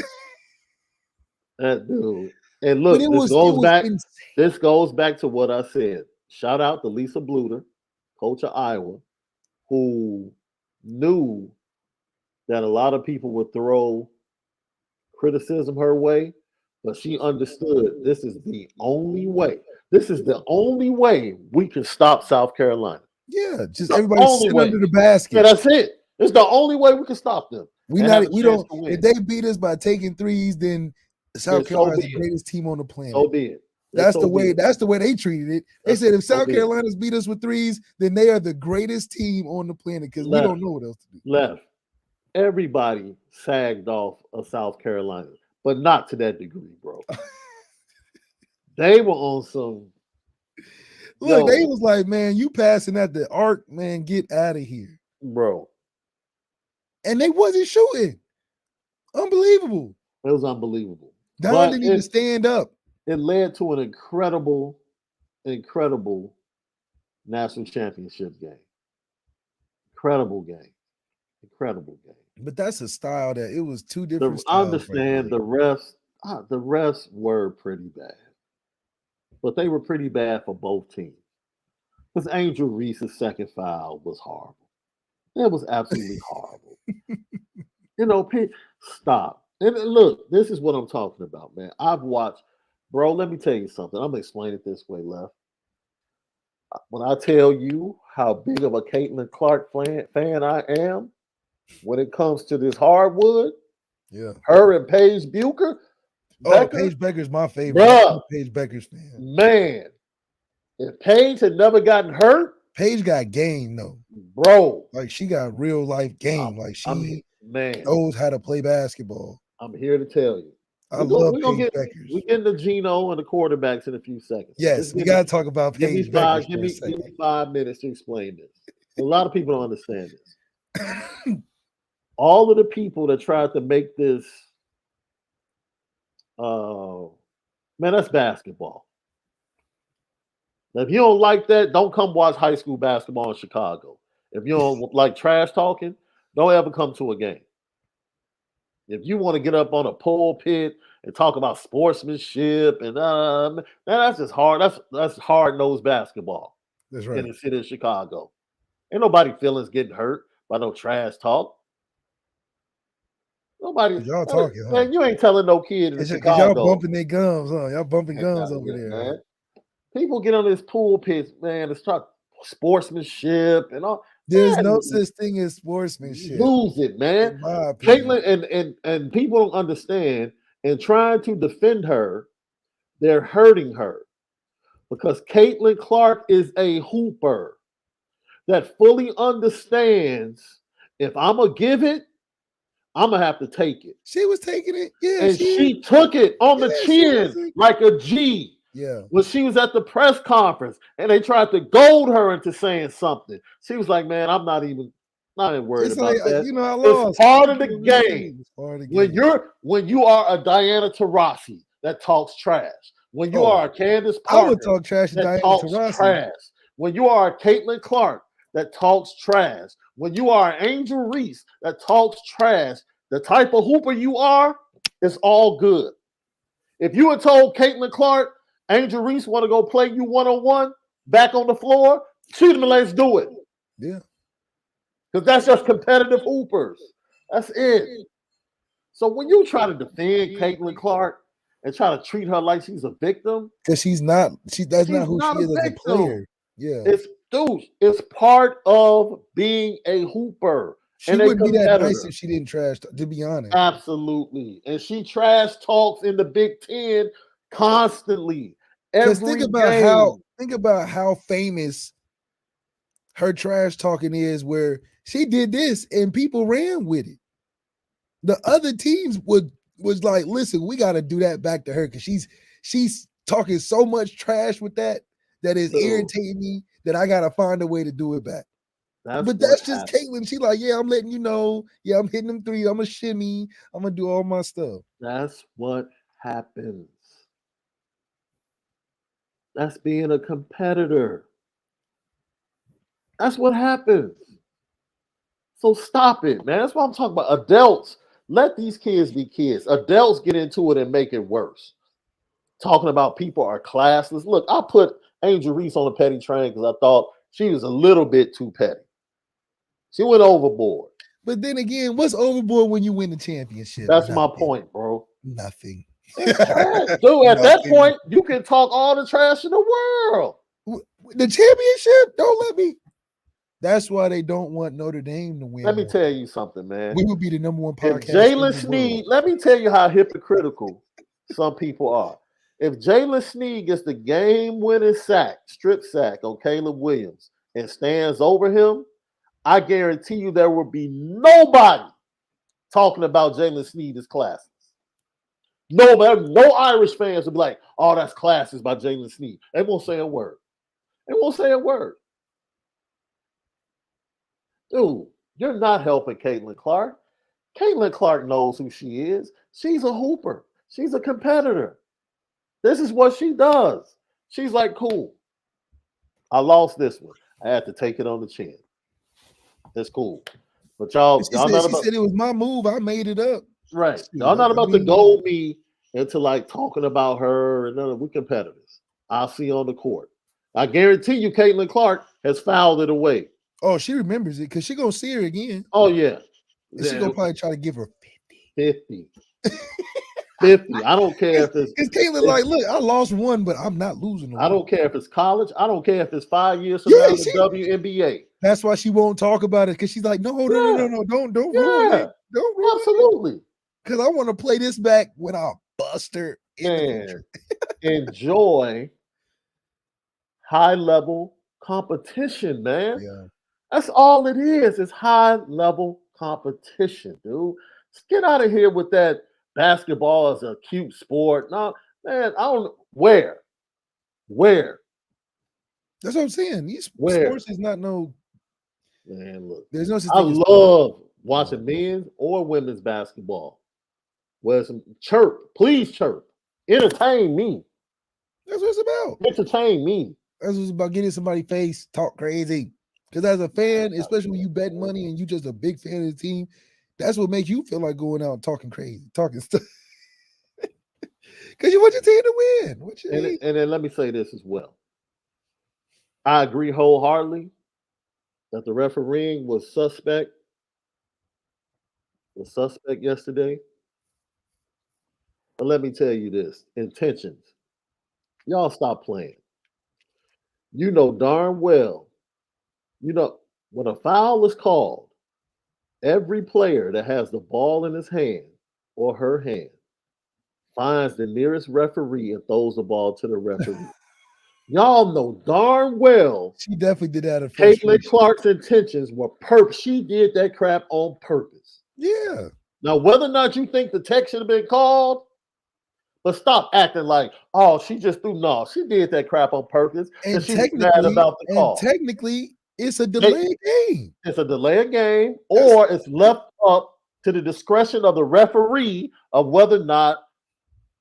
That dude. And But look, it this was goes back. insane. This goes back to what I said. Shout out to Lisa Bluter, coach of Iowa, who knew that a lot of people would throw criticism her way, but she understood this is the only way. This is the only way we can stop South Carolina. Yeah, just The everybody only sitting way. under the basket. Yeah, that's it. It's the only way we can stop them. We and have not a we chance don't to win. if they beat us by taking threes, then South so Carolina is be the it. greatest team on the planet. So be it. That's So the be way. it. That's the way they treated it. They said if So South be it. Carolina's beat us with threes, then they are the greatest team on the planet because we Left. don't know what else to do. Left. Everybody sagged off of South Carolina, but not to that degree, bro. They were on some. Look, Yo, they was like, man, you passing at the arc, man, get out of here. bro. And they wasn't shooting. Unbelievable. It was unbelievable. Don But didn't even stand up. It led to an incredible national championship game. Incredible game. But that's a style that it was two different I styles. understand the refs were pretty bad. But they were pretty bad for both teams. Because Angel Reese's second foul was horrible. It was absolutely horrible. Stop. And look, this is what I'm talking about, man. I've watched, bro, let me tell you something. I'm going to explain it this way, Left. When I tell you how big of a Caitlin Clark fan I am, when it comes to this hardwood, yeah, her and Paige Buecker. Paige Becker's my favorite. Bruh, Paige Becker's fan. Man, If Paige had never gotten hurt, Paige got game though. bro, Like she got real life game. I'm, Like I'm she man, knows how to play basketball. I'm here to tell you. I love We're gonna Paige get Beckers. we get into Gino and the quarterbacks in a few seconds. Just Yes, we gotta talk about give me Paige Beckers give for a me second. 5 minutes to explain this. A lot of people don't understand this. All of the people that tried to make this, man, that's basketball. Now, if you don't like that, don't come watch high school basketball in Chicago. If you don't like trash talking, don't ever come to a game. If you want to get up on a pulpit and talk about sportsmanship and that's just hard. That's hard nosed basketball That's in right. the city of Chicago. Ain't nobody feelings getting hurt by no trash talk. Nobody, Y'all talking, huh? man. You ain't telling no kid in Because Chicago. y'all bumping their gums, huh? Y'all bumping gums over Yeah, there. man. People get on this pulpit, man, to start sportsmanship and all. There's Man, no such thing as sportsmanship, lose it, man. in my opinion. Caitlin and people don't understand. And trying to defend her, they're hurting her because Caitlin Clark is a hooper that fully understands if I'm gonna give it, I'm gonna have to take it. She was taking it. Yeah, And she took it on the chin like a G. Yeah. When she was at the press conference and they tried to goad her into saying something, she was like, "Man, I'm not even worried It's about like, that. you know, I lost. It's part of the game." It's part of the game. When you are a Diana Taurasi that talks trash, when you are a Candace I would Parker talk trash to that Diana talks Taurasi. trash, when you are a Caitlin Clark that talks trash, when you are an Angel Reese that talks trash, the type of hooper you are, it's all good. If you had told Caitlin Clark, Angel Reese want to go play you one-on-one back on the floor, shoot him and let's do it. Yeah. Because that's just competitive hoopers. That's it. So when you try to defend Caitlin Clark and try to treat her like she's a victim, because that's not who she is as a player. Yeah. It's part of being a hooper. She wouldn't be that nice if she didn't trash talk, to be honest. Absolutely. And she trash talks in the Big Ten constantly. Because think about how famous her trash talking is, where she did this and people ran with it. The other teams was like, listen, we got to do that back to her because she's talking so much trash with that is irritating me that I got to find a way to do it back. But that's just Caitlin. She like, yeah, I'm letting you know. Yeah, I'm hitting them three. I'm a shimmy. I'm gonna do all my stuff. That's what happens. That's being a competitor. That's what happens. So stop it, man. That's what I'm talking about. Adults, let these kids be kids. Adults get into it and make it worse. Talking about people are classless. Look, I put Angel Reese on the petty train because I thought she was a little bit too petty. She went overboard. But then again, what's overboard when you win the championship? That's my point, bro. Nothing. Dude, at that point, you can talk all the trash in the world. The championship? Don't let me. That's why they don't want Notre Dame to win. Let me tell you something, man. We would be the number one podcast. If Jalen Sneed, let me tell you how hypocritical some people are. If Jalen Sneed gets the game-winning strip sack on Caleb Williams and stands over him, I guarantee you there will be nobody talking about Jalen Sneed as classes. Nobody, no Irish fans will be like, "Oh, that's classes by Jalen Sneed." They won't say a word. They won't say a word. Dude, you're not helping Caitlin Clark. Caitlin Clark knows who she is. She's a hooper. She's a competitor. This is what she does. She's like, cool. I lost this one. I had to take it on the chin. It's cool. But y'all said it was my move. I made it up. Right. Y'all not about to goad me into like talking about her and none of we competitors. I'll see you on the court. I guarantee you Caitlin Clark has fouled it away. Oh, she remembers it because she gonna see her again. Oh, yeah. And she gonna probably try to give her 50. 50. I don't care if it's Caitlin like, look, I lost one, but I'm not losing no I don't care if it's college. I don't care if it's 5 years from now in the WNBA. That's why she won't talk about it because she's like, no, don't ruin it. Don't ruin Absolutely. Because I want to play this back when I bust her. Man, enjoy high level competition, man. Yeah. That's all it is. It's high level competition, dude. Let's get out of here with that basketball is a cute sport. No, man, I don't where. Where? That's what I'm saying. These Where? sports is not no. Man, look. There's no such I thing as sport. love watching men's or women's basketball. Where some chirp, please chirp. Entertain me. That's what it's about. Entertain me. That's what it's about. Getting somebody face, talk crazy. Because as a fan, especially when you bet money and you just a big fan of the team, that's what makes you feel like going out and talking crazy, talking stuff. Because you want your team to win. What you mean? And then let me say this as well. I agree wholeheartedly that the refereeing was suspect yesterday. But let me tell you this intentions. Y'all stop playing. You know darn well, when a foul is called, every player that has the ball in his hand or her hand finds the nearest referee and throws the ball to the referee. Y'all know darn well She definitely did that. Caitlin Clark's intentions were she did that crap on purpose. Yeah. Now, whether or not you think the tech should have been called, but stop acting like, oh, she just threw. No, she did that crap on purpose. And She was mad about the call. technically, it's a delayed game. It's a delayed game, or it's left up to the discretion of the referee of whether or not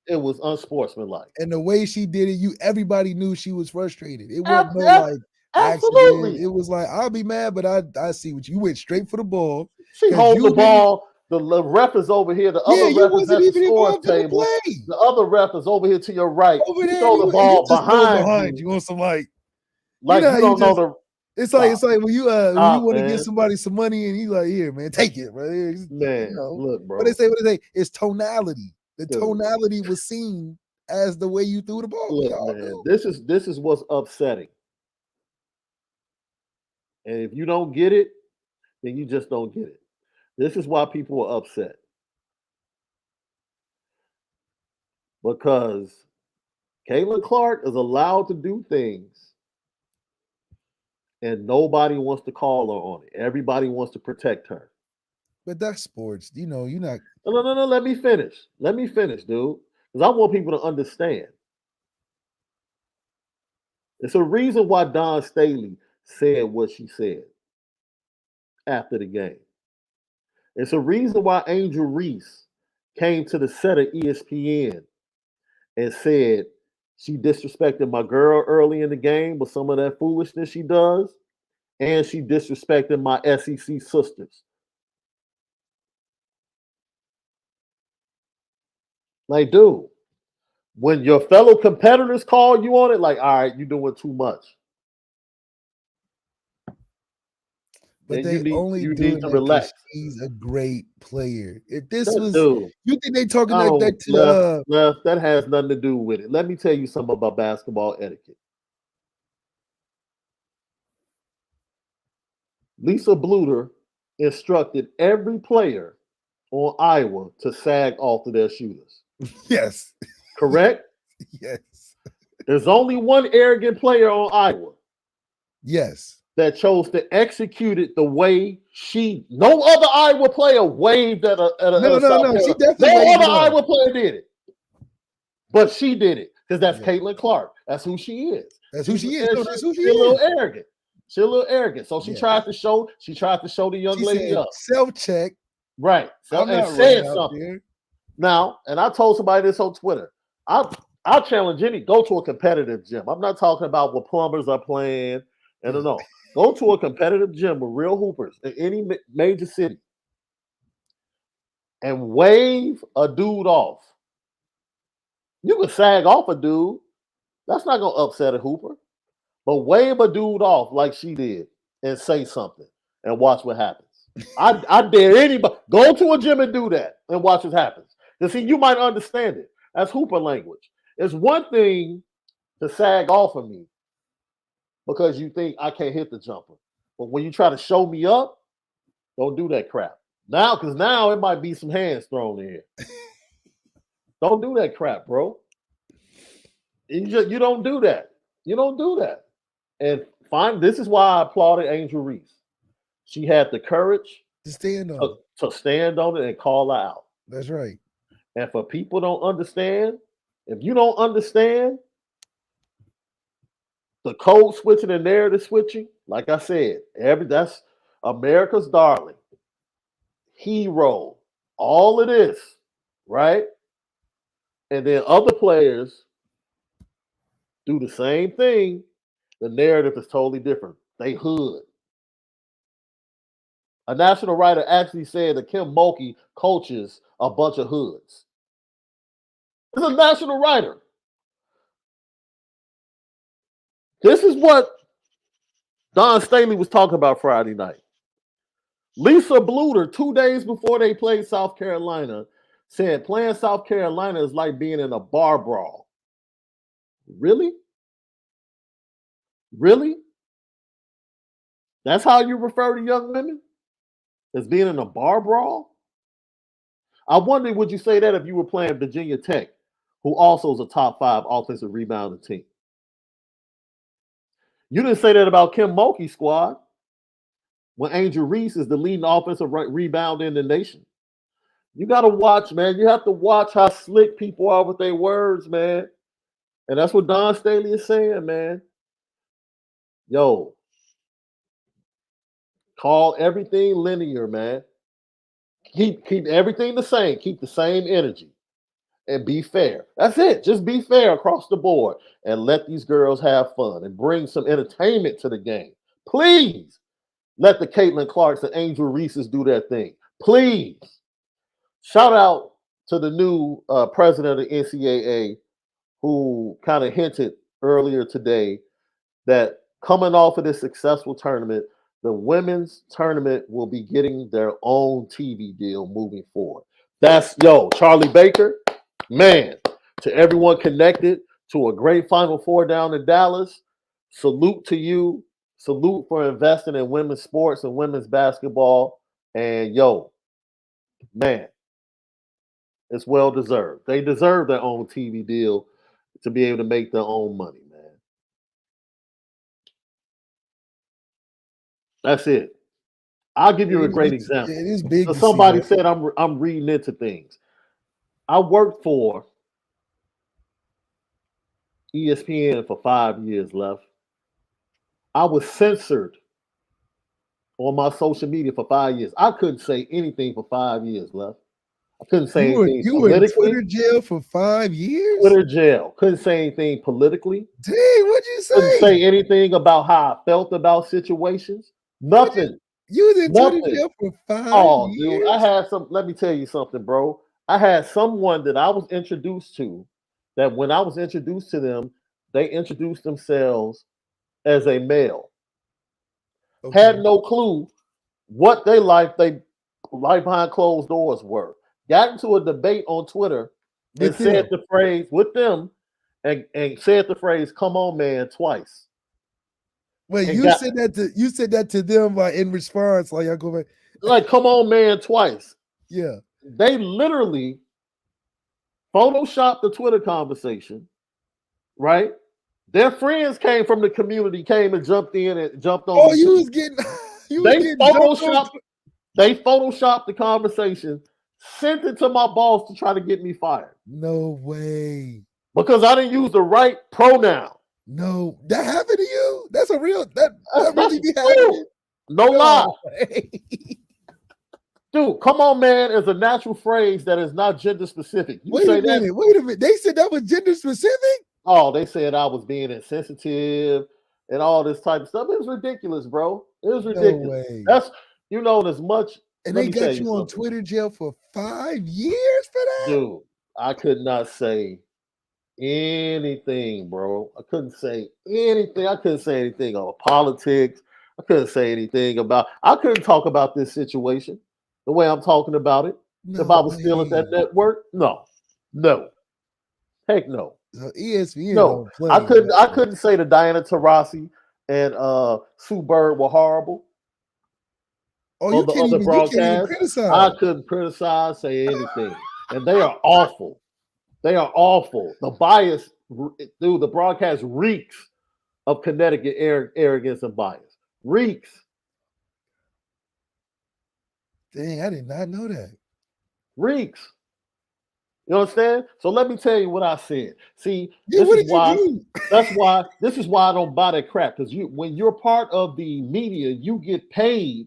it was unsportsmanlike. And the way she did it, everybody knew she was frustrated. It wasn't Absolutely. accident. It was like, I'll be mad, but I see what you went straight for the ball. She holds the ball. The ref is over here. The other ref is at the score table. The other ref is over here to your right. Over there, throw the ball behind you on some like you don't know the. It's like when you want to man. give somebody some money and you like, here, man, take it, bro. Man, look, bro. What they say? It's tonality. The tonality was seen as the way you threw the ball. Look, man, this is what's upsetting. And if you don't get it, then you just don't get it. This is why people are upset. Because Caitlin Clark is allowed to do things and nobody wants to call her on it. Everybody wants to protect her. But that's sports. You're not. No. Let me finish. Let me finish, dude. Because I want people to understand. It's a reason why Dawn Staley said what she said after the game. It's a reason why Angel Reese came to the set of ESPN and said she disrespected my girl early in the game with some of that foolishness she does, and she disrespected my SEC sisters. Like, dude, when your fellow competitors call you on it, like, all right, you're doing too much. But and they you need to relax. He's a great player. If this That was, dude, you think they talking like that to left, that has nothing to do with it. Let me tell you something about basketball etiquette. Lisa Bluter instructed every player on Iowa to sag off of their shooters. Yes. Correct? Yes. There's only one arrogant player on Iowa. Yes. That chose to execute it the way no other Iowa player waved at a no. She definitely no other Iowa player did it. But she did it because that's Caitlin Clark. That's who she is. That's who she is. That's who she is. She's a little arrogant. She's a little arrogant. So she tried to show the young lady up. Self-check. Right. And said something. Now, and I told somebody this on Twitter. I'll challenge any, go to a competitive gym. I'm not talking about what plumbers are playing. And no. Go to a competitive gym with real hoopers in any major city and wave a dude off. You can sag off a dude. That's not going to upset a hooper. But wave a dude off like she did and say something and watch what happens. I dare anybody. Go to a gym and do that and watch what happens. You see, you might understand it. That's hooper language. It's one thing to sag off of me because you think I can't hit the jumper. But when you try to show me up, don't do that crap. Now, because now it might be some hands thrown in here. Don't do that crap, bro. You don't do that. You don't do that. And this is why I applauded Angel Reese. She had the courage To stand on it. to stand on it and call her out. That's right. And for people don't understand, if you don't understand the code switching and narrative switching, like I said, that's America's darling, hero, all of this, right? And then other players do the same thing. The narrative is totally different. They hood. A national writer actually said that Kim Mulkey coaches a bunch of hoods. It's a national writer. This is what Don Staley was talking about Friday night. Lisa Bluter, 2 days before they played South Carolina, said playing South Carolina is like being in a bar brawl. Really? Really? That's how you refer to young women? As being in a bar brawl? I wonder, would you say that if you were playing Virginia Tech, who also is a top 5 offensive rebounding team? You didn't say that about Kim Mulkey's squad when Angel Reese is the leading offensive rebounder in the nation. You got to watch, man. You have to watch how slick people are with their words, man. And that's what Don Staley is saying, man. Yo, call everything linear, man. Keep everything the same. Keep the same energy. And be fair. That's it. Just be fair across the board and let these girls have fun and bring some entertainment to the game. Please let the Caitlin Clarks and Angel Reeses do their thing. Please. Shout out to the new president of the NCAA who kind of hinted earlier today that coming off of this successful tournament, the women's tournament will be getting their own TV deal moving forward. That's, Charlie Baker. Man, to everyone connected to a great Final Four down in Dallas, salute to you. Salute for investing in women's sports and women's basketball. And man, it's well deserved. They deserve their own TV deal to be able to make their own money, man. That's it. I'll give you a great example. It is big. So somebody said I'm reading into things. I worked for ESPN for 5 years, Left. I was censored on my social media for 5 years. I couldn't say anything for 5 years, Left. I couldn't say anything you politically. were in Twitter jail for 5 years? Twitter jail. Couldn't say anything politically. Dang, what'd you say? Couldn't say anything about how I felt about situations. Nothing. You was in Twitter jail for 5 years? Dude, I had let me tell you something, bro. I had someone that I was introduced to that when I was introduced to them, they introduced themselves as a male. Okay. Had no clue what their life behind closed doors were. Got into a debate on Twitter and said the phrase with them and said the phrase "come on, man" twice. Wait, you said that to them in response, like I go back, like "come on, man" twice. Yeah, they literally photoshopped the Twitter conversation, right? Their friends came from the community, came and jumped in and jumped on. Oh, you was getting. They photoshopped the conversation, sent it to my boss to try to get me fired. No way. Because I didn't use the right pronoun. No, that happened to you? That's a real that really be happening. No lie. Dude, come on, man, is a natural phrase that is not gender specific. Wait a minute. They said that was gender specific? Oh, they said I was being insensitive and all this type of stuff. It was ridiculous, bro. It was ridiculous. No way. That's as much. And they got you on Twitter jail for 5 years for that? Dude, I could not say anything, bro. I couldn't say anything. I couldn't say anything on politics. I couldn't say anything I couldn't talk about this situation the way I'm talking about it. No if I was still at that network, no. Heck no. So ESPN no. I couldn't say that Diana Taurasi and Sue Bird were horrible. Oh, you can't even criticize. I couldn't criticize, say anything. And they are awful. They are awful. The bias, dude, the broadcast reeks of Connecticut arrogance and bias. Reeks. Dang, I did not know that. Reeks. You understand? So let me tell you what I said. See, Yeah, this what is did you why. do? That's why. This is why I don't buy that crap. Because when you're part of the media, you get paid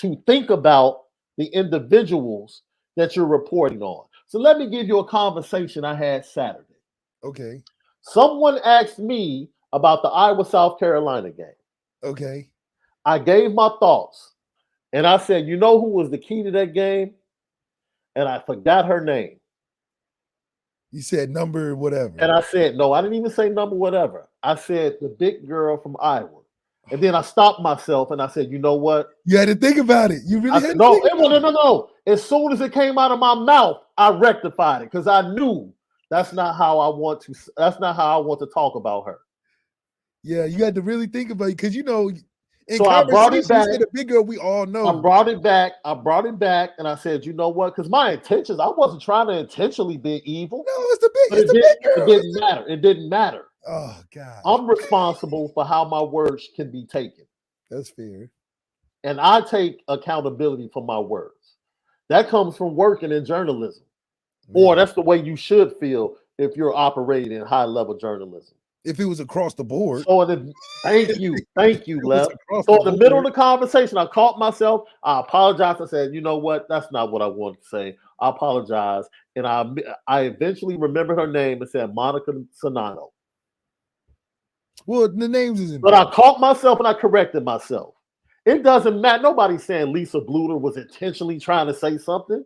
to think about the individuals that you're reporting on. So let me give you a conversation I had Saturday. Okay. Someone asked me about the Iowa South Carolina game. Okay. I gave my thoughts, and I said, you know who was the key to that game? And I forgot her name. You said number whatever. And I said, no, I didn't even say number whatever. I said the big girl from Iowa. And then I stopped myself and I said, you know what? You had to think about it. You really I had said, to no, think about it. no. As soon as it came out of my mouth, I rectified it because I knew that's not how I want to talk about her. Yeah, you had to really think about it because in So I brought it conversation, you back. said a big girl we all I know. brought it back, and I said, you know what? Because my intentions, I wasn't trying to intentionally be evil. No, it's the But big girl. it didn't matter. It didn't matter. Oh God. I'm responsible for how my words can be taken. That's fair. And I take accountability for my words. That comes from working in journalism. Man. Or that's the way you should feel if you're operating in high-level journalism. If it was across the board. So thank you, Lev. So in the middle of the conversation, I caught myself. I apologized. I said, you know what? That's not what I wanted to say. I apologize. And I eventually remembered her name and said Monica Sonano. Well, the names isn't. But I caught myself and I corrected myself. It doesn't matter. Nobody's saying Lisa Bluter was intentionally trying to say something.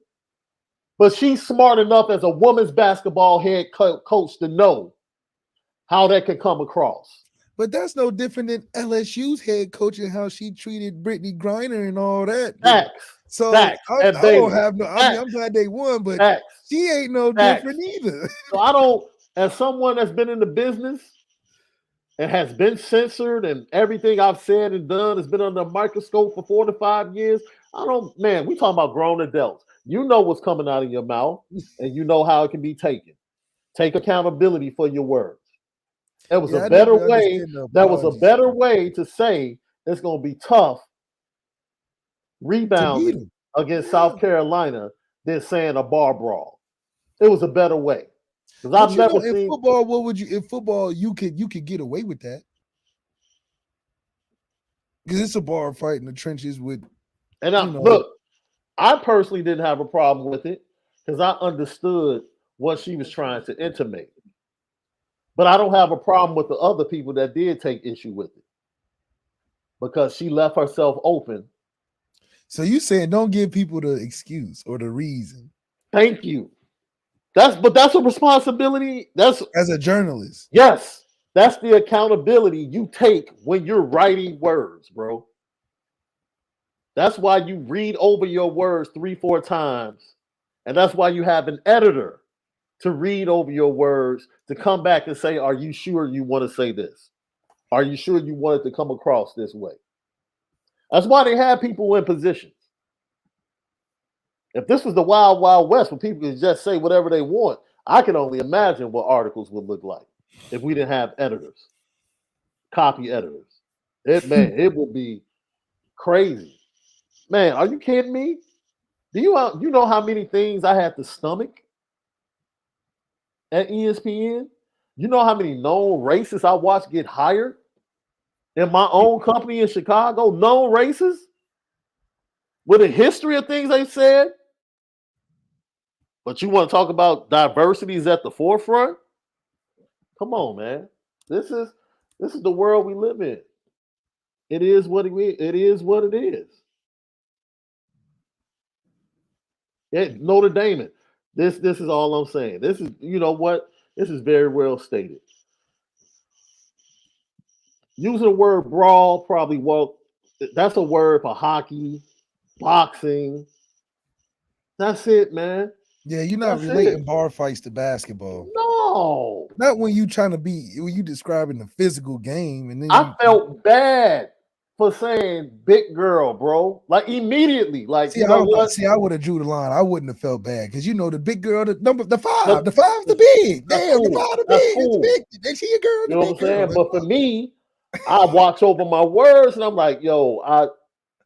But she's smart enough as a women's basketball head coach to know how that can come across. But that's no different than LSU's head coach and how she treated Brittany Griner and all that. Facts. So Facts. I don't have no. I mean, I'm glad they won, but Facts. she ain't no different either. So I don't, as someone that's been in the business and has been censored and everything I've said and done has been under a microscope for 4 to 5 years. We talking about grown adults. You know what's coming out of your mouth and you know how it can be taken. Take accountability for your words. There was a better way. There was a better way to say it's going to be tough rebounding against South Carolina than saying a bar brawl. It was a better way. Because I've never seen in football. What would you in football? You could get away with that because it's a bar fight in the trenches with. And look, I personally didn't have a problem with it because I understood what she was trying to intimate. But I don't have a problem with the other people that did take issue with it because she left herself open. So you saying don't give people the excuse or the reason? Thank you. That's a responsibility. That's as a journalist. Yes, that's the accountability you take when you're writing words, bro. That's why you read over your words 3-4 times, and that's why you have an editor to read over your words to come back and say, "Are you sure you want to say this? Are you sure you want it to come across this way?" That's why they have people in positions. If this was the Wild Wild West where people could just say whatever they want, I can only imagine what articles would look like if we didn't have editors, copy editors. It would be crazy. Man, are you kidding me? Do you know how many things I had to stomach at ESPN? You know how many known racists I watched get hired in my own company in Chicago? Known racists with a history of things they said. But you want to talk about diversity is at the forefront? Come on, man. This is the world we live in. It is what it is. Notre Dame. This is all I'm saying. This is, you know what? This is very well stated. Using the word brawl that's a word for hockey, boxing. That's it, man. Yeah, you're not relating bar fights to basketball. No. Not when you describing the physical game. And then I felt bad for saying big girl, bro. Like immediately. Like, I would have drew the line. I wouldn't have felt bad because the big girl, the 5's the big. Damn, the 5 the big. Cool. Is the big. You know what I'm saying? But for me, I watch over my words, and I'm like, yo,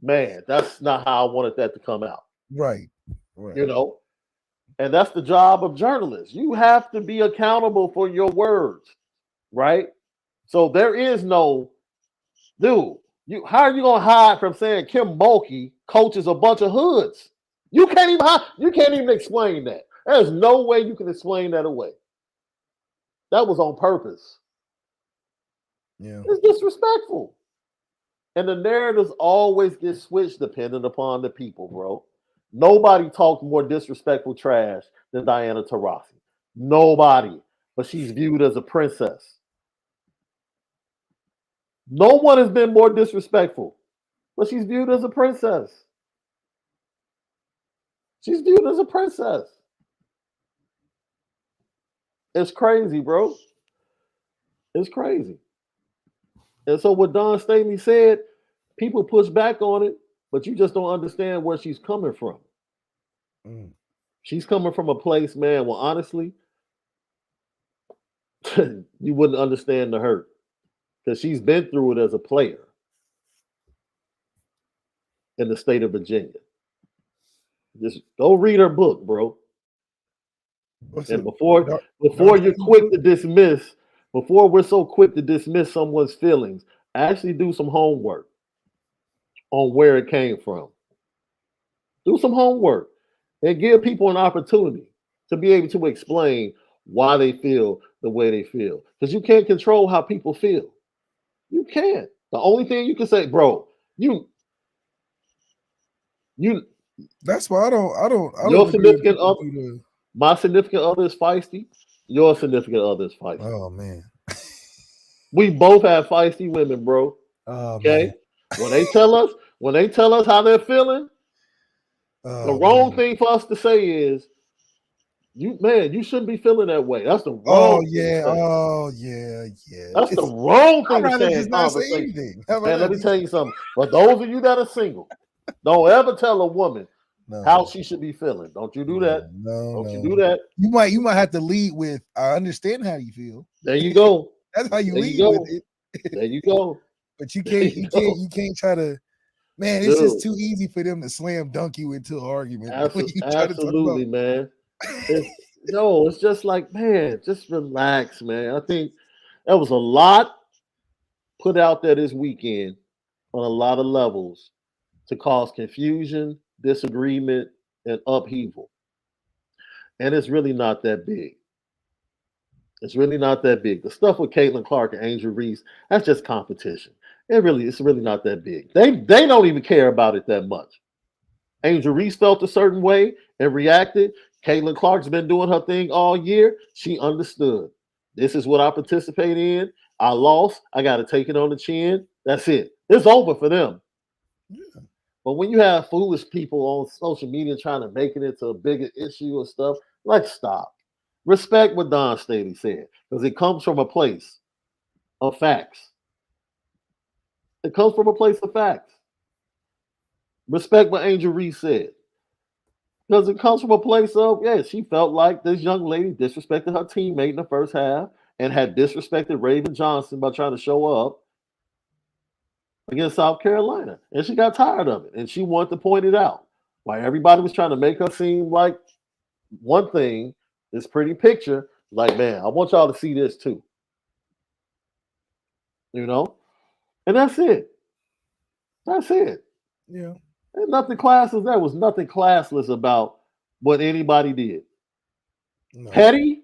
man, that's not how I wanted that to come out. Right. You know, and that's the job of journalists. You have to be accountable for your words, right? So there is no, dude. How are you gonna hide from saying Kim Mulkey coaches a bunch of hoods? You can't even you can't even explain that. There's no way you can explain that away. That was on purpose. Yeah. It's disrespectful. And the narratives always get switched depending upon the people, bro. Nobody talked more disrespectful trash than Diana Taurasi. Nobody. But she's viewed as a princess. No one has been more disrespectful, but she's viewed as a princess. She's viewed as a princess. It's crazy, bro. It's crazy. And so what Don Staley said, people push back on it, but you just don't understand where she's coming from. Mm. She's coming from a place, man. Well, honestly, you wouldn't understand the hurt because she's been through it as a player in the state of Virginia. Just go read her book, bro. What's And it? before you're quick to dismiss, before we're so quick to dismiss someone's feelings, actually do some homework on where it came from. Do some homework and give people an opportunity to be able to explain why they feel the way they feel. Because you can't control how people feel. You can't. The only thing you can say, bro, you That's why I don't your agree with significant people other, my significant other is feisty. Your significant other is feisty. Oh man. We both have feisty women, bro. Oh Okay. man. When they tell us how they're feeling, the wrong thing for us to say is, you shouldn't be feeling that way. That's the Oh wrong thing to yeah. say. Oh yeah. Yeah. That's the wrong I'd thing to rather say in just not say conversation. anything. How about Man, let that? me tell you something. For those of you that are single, don't ever tell a woman how No. she should be feeling. Don't you do that. No. Don't you do that. You might have to lead with, I understand how you feel. There you go. That's how you There you lead with go. it. There you go. But you There you go. can't try to, man, it's just too easy for them to slam dunk you into an argument when you try to talk Absolutely, about man. It's just like, man, just relax, man. I think that was a lot put out there this weekend on a lot of levels to cause confusion, disagreement, and upheaval. And it's really not that big. It's really not that big. The stuff with Caitlin Clark and Angel Reese, that's just competition. It's really not that big. They don't even care about it that much. Angel Reese felt a certain way and reacted. Caitlin Clark's been doing her thing all year. She understood. This is what I participate in. I lost. I got to take it on the chin. That's it. It's over for them. yeah. But when you have foolish people on social media trying to make it into a bigger issue and stuff, like stop. Respect what Don Staley said because it comes from a place of facts. It comes from a place of facts. Respect what Angel Reese said. Because it comes from a place of, yeah, she felt like this young lady disrespected her teammate in the first half and had disrespected Raven Johnson by trying to show up against South Carolina. And she got tired of it. And she wanted to point it out. While everybody was trying to make her seem like one thing, this pretty picture, like, man, I want y'all to see this too. You know? And that's it. That's it. Yeah. There's nothing classless. There was nothing classless about what anybody did. No. Petty,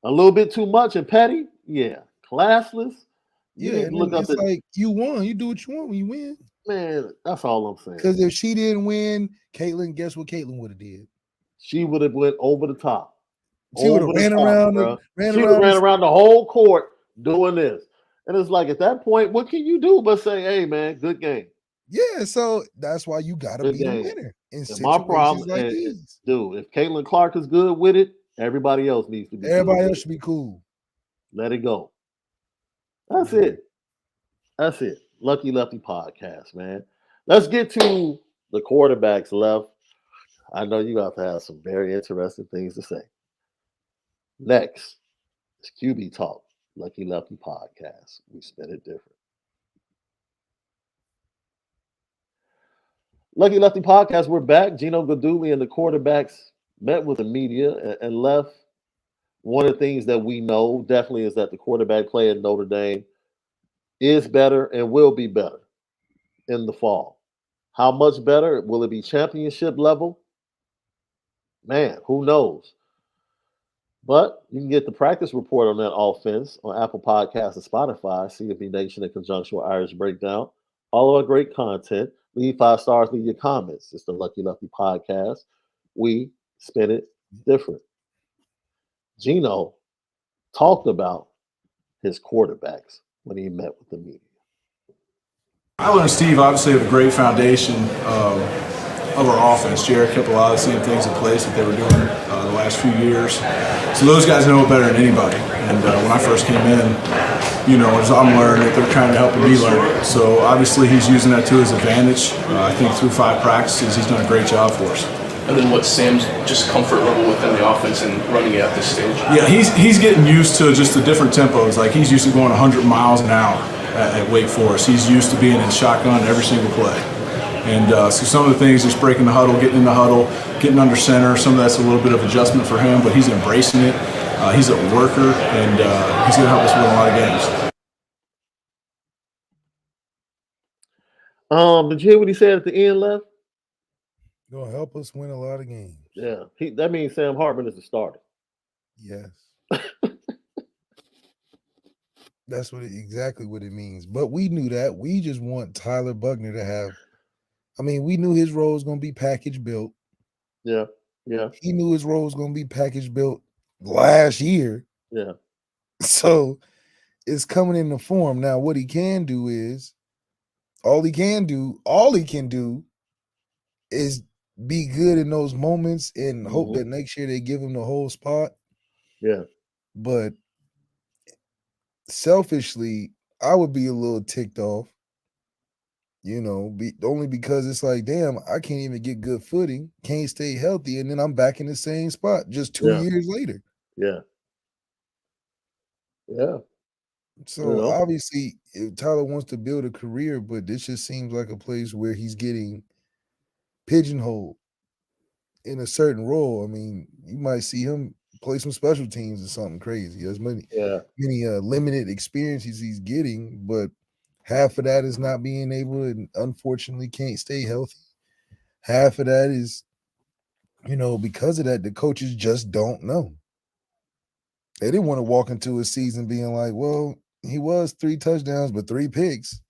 a little bit too much and petty, yeah. Classless. You Yeah, need to and look then up it's like you won. You do what you want when you win. man. That's all I'm saying. Because if she didn't win, Caitlin, guess what Caitlin would have did? She would have went over the top. She would have ran around the whole court doing this. And it's like at that point, what can you do but say, hey man, good game. Yeah, so that's why you gotta Good be the game. winner in And my situations problem, like these. dude, if Caitlin Clark is good with it, everybody else needs to be Everybody good else should be cool. Let it go. That's it. That's it. Lucky Lefty podcast, man. Let's get to the quarterbacks left. I know you have to have some very interesting things to say. Next is QB talk. Lucky Lefty Podcast. We spin it different. Lucky Lefty Podcast, we're back. Gino Gaduli and the quarterbacks met with the media and left. One of the things that we know definitely is that the quarterback play at Notre Dame is better and will be better in the fall. How much better? Will it be championship level? Man, who knows? But you can get the practice report on that offense on Apple Podcasts and Spotify, CFB Nation in conjunction with Irish Breakdown. All of our great content. Leave 5 stars, leave your comments. It's the Lucky Lefty Podcast. We spin it different. Gino talked about his quarterbacks when he met with the media. Tyler and Steve obviously have a great foundation of our offense. Jared kept a lot of the same things in place that they were doing the last few years. So those guys know it better than anybody. And when I first came in, as I'm learning it, they're trying to help me learn it. So obviously he's using that to his advantage. I think through 5 practices, he's done a great job for us. And then what's Sam's just comfort level within the offense and running it at this stage? Yeah, he's getting used to just the different tempos. Like he's used to going 100 miles an hour at Wake Forest. He's used to being in shotgun every single play. And so some of the things, just breaking the huddle, getting in the huddle, getting under center, some of that's a little bit of adjustment for him, but he's embracing it. He's a worker, and he's going to help us win a lot of games. Did you hear what he said at the end, Left? Gonna help us win a lot of games. Yeah, that means Sam Hartman is the starter. Yes. That's exactly what it means. But we knew that. We just want Tyler Buckner to have. I mean, we knew his role was going to be package built. Yeah. He knew his role was going to be package built last year. Yeah. So it's coming in the form. Now, what he can do is, all he can do is be good in those moments and hope that next year they give him the whole spot. Yeah. But selfishly, I would be a little ticked off, only because it's like, damn, I can't even get good footing, can't stay healthy, and then I'm back in the same spot just 2 years later. Yeah. So obviously, if Tyler wants to build a career, but this just seems like a place where he's getting pigeonholed in a certain role. I mean, you might see him play some special teams or something crazy. There's many limited experiences he's getting, but half of that is not being able and unfortunately can't stay healthy. Half of that is, because of that, the coaches just don't know. They didn't want to walk into a season being like, well, he was 3 touchdowns, but 3 picks.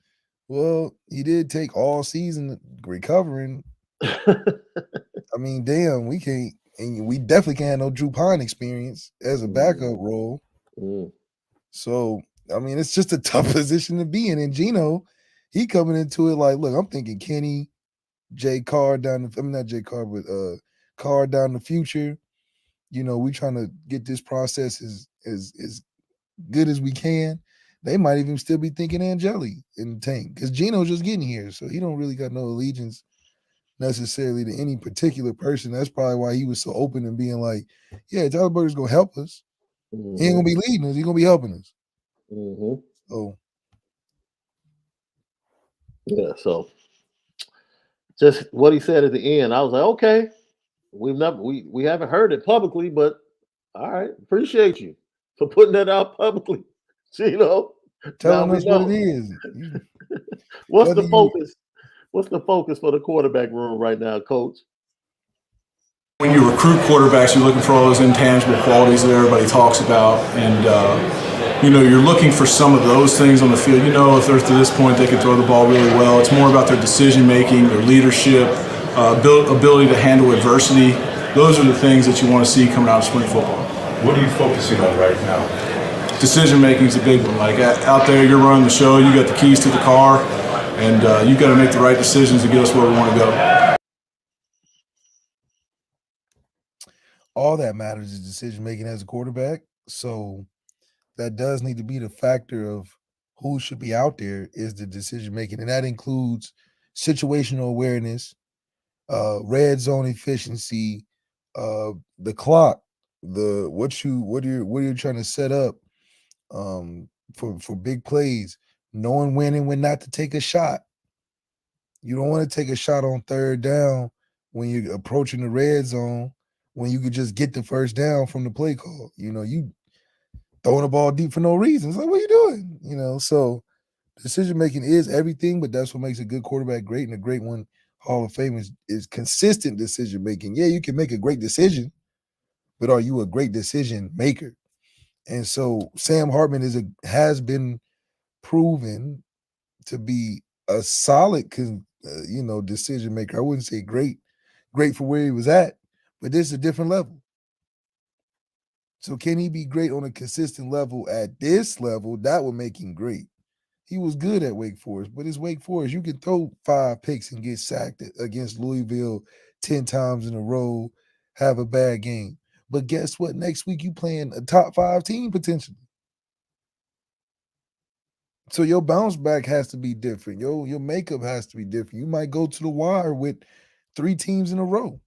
Well, he did take all season recovering. I mean, damn, we can't, and we definitely can't have no Drew Pine experience as a backup role. So, I mean, it's just a tough position to be in. And Gino, he coming into it like, look, I'm thinking Kenny, Carr down the future. We trying to get this process as good as we can. They might even still be thinking Angeli in the tank because Gino's just getting here, so he don't really got no allegiance necessarily to any particular person. That's probably why he was so open and being like, yeah, Tyler Burger's gonna help us. He ain't gonna be leading us, he's gonna be helping us. So yeah, so just what he said at the end, I was like, okay, we haven't heard it publicly, but all right, appreciate you for putting that out publicly. Telling us what it is. What's the focus? What's the focus for the quarterback room right now, Coach? When you recruit quarterbacks, you're looking for all those intangible qualities that everybody talks about, and you're looking for some of those things on the field. If they're to this point, they can throw the ball really well. It's more about their decision making, their leadership, ability to handle adversity. Those are the things that you want to see coming out of spring football. What are you focusing on right now? Decision making is a big one. Like out there, you're running the show. You got the keys to the car, and you got to make the right decisions to get us where we want to go. All that matters is decision making as a quarterback. So that does need to be the factor of who should be out there is the decision making, and that includes situational awareness, red zone efficiency, the clock, what you're trying to set up for big plays, knowing when and when not to take a shot. You don't want to take a shot on third down when you're approaching the red zone when you could just get the first down from the play call. You throwing the ball deep for no reason. It's like, what are you doing? So decision making is everything, but that's what makes a good quarterback great, and a great one, Hall of Fame, is consistent decision making. Yeah, you can make a great decision, but are you a great decision maker? And so Sam Hartman has been proven to be a solid, decision maker. I wouldn't say great for where he was at, but this is a different level. So can he be great on a consistent level at this level? That would make him great. He was good at Wake Forest, but it's Wake Forest. You can throw 5 picks and get sacked against Louisville 10 times in a row, have a bad game. But guess what? Next week you playing a top 5 team potentially. So your bounce back has to be different. Your makeup has to be different. You might go to the wire with 3 teams in a row.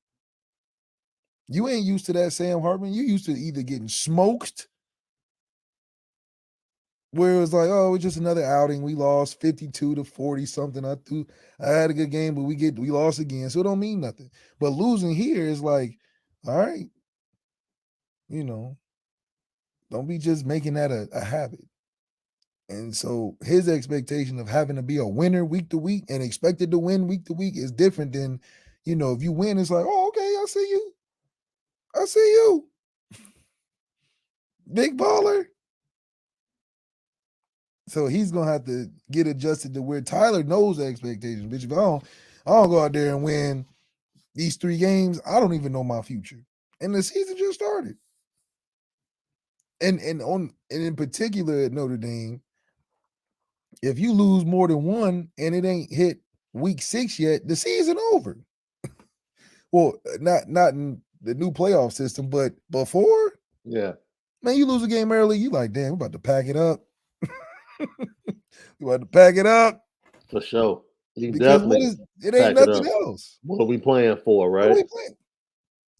You ain't used to that, Sam Hartman. You used to either getting smoked, where it was like, oh, it's just another outing. We lost 52-40 something. I had a good game, but we lost again. So it don't mean nothing. But losing here is like, all right, don't be just making that a habit. And so his expectation of having to be a winner week to week and expected to win week to week is different than, if you win, it's like, oh, okay, I see you. Big baller. So he's gonna have to get adjusted to where Tyler knows the expectations. Bitch, if I don't go out there and win these 3 games, I don't even know my future. And the season just started. And in particular at Notre Dame, if you lose more than one and it ain't hit week 6 yet, the season over. Well, not in the new playoff system, but before, Yeah. man, you lose a game early, you like, damn, we're about to pack it up. We about to pack it up. For sure. You Because definitely it ain't pack it nothing up. else. What are we playing for, What are right? we playing?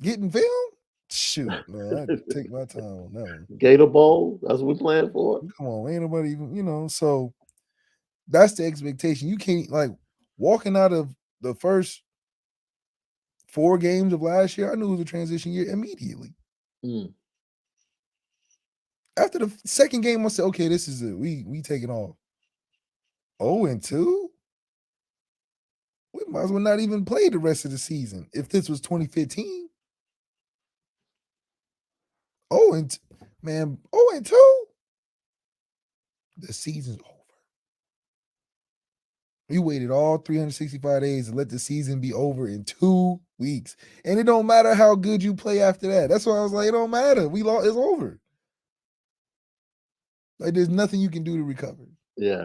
Getting film? Shoot, man, I take my time on that one. Gator Bowl, that's what we playing for. Come on, ain't nobody even, so that's the expectation. You can't, like, walking out of the first 4 games of last year, I knew it was a transition year immediately. Mm. After the second game, I said, okay, this is it. We taking off. 0-2? We might as well not even play the rest of the season if this was 2015. Man, 0-2? The season's over. You waited all 365 days to let the season be over in 2 weeks. And it don't matter how good you play after that. That's why I was like, it don't matter. We lost, it's over. Like, there's nothing you can do to recover. Yeah.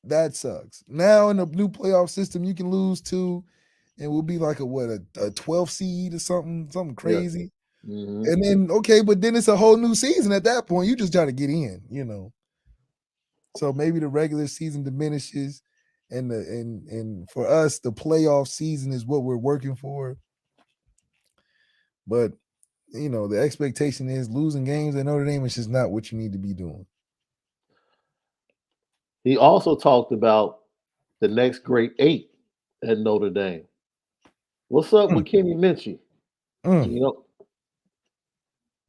That sucks. Now in the new playoff system, you can lose 2 and we'll be like a 12th seed or something crazy. Yeah. Mm-hmm. And then, okay, but then it's a whole new season at that point. You just try to get in, So maybe the regular season diminishes, and for us, the playoff season is what we're working for. But the expectation is losing games at Notre Dame is just not what you need to be doing. He also talked about the next great 8 at Notre Dame. What's up with Kenny Minchie?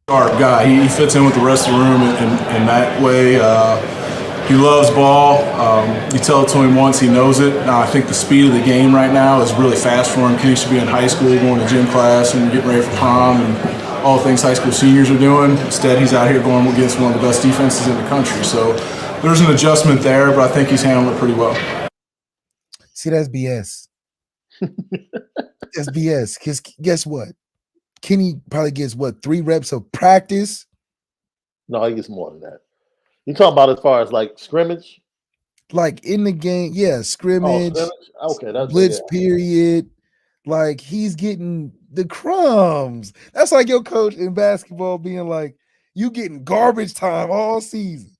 Sharp guy. He fits in with the rest of the room in that way. He loves ball. You tell it to him once, he knows it. Now, I think the speed of the game right now is really fast for him. Kenny should be in high school, going to gym class and getting ready for prom and all the things high school seniors are doing. Instead, he's out here going against one of the best defenses in the country. So there's an adjustment there, but I think he's handled it pretty well. See, that's BS. That's BS. Because guess what? Kenny probably gets 3 reps of practice? No, he gets more than that. You talking about as far as like scrimmage? Like in the game, yeah, scrimmage. Okay, that's blitz period. Like he's getting the crumbs. That's like your coach in basketball being like, you getting garbage time all season.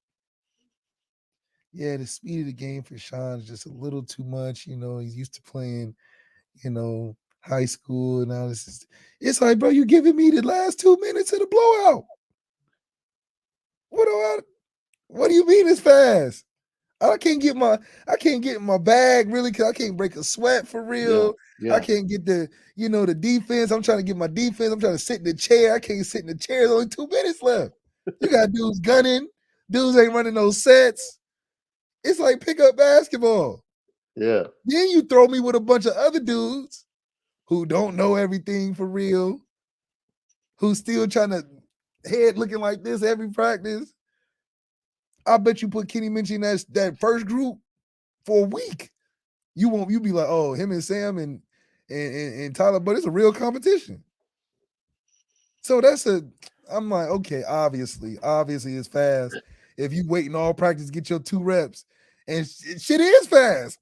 Yeah, the speed of the game for Shaun is just a little too much. He's used to playing, high school. And now it's like, bro, you giving me the last 2 minutes of the blowout. What do you mean it's fast? I can't get in my bag really because I can't break a sweat for real. Yeah. I can't get the defense. I'm trying to get my defense. I'm trying to sit in the chair. I can't sit in the chair. There's only 2 minutes left. You got dudes gunning. Dudes ain't running no sets. It's like pickup basketball. Yeah. Then you throw me with a bunch of other dudes who don't know everything for real, who's still trying to head looking like this every practice. I bet you put Kenny Minchie in that first group for a week. You be like, oh, him and Sam and Tyler, but it's a real competition. So I'm like, okay, obviously it's fast. If you waiting all practice to get your 2 reps, and shit is fast.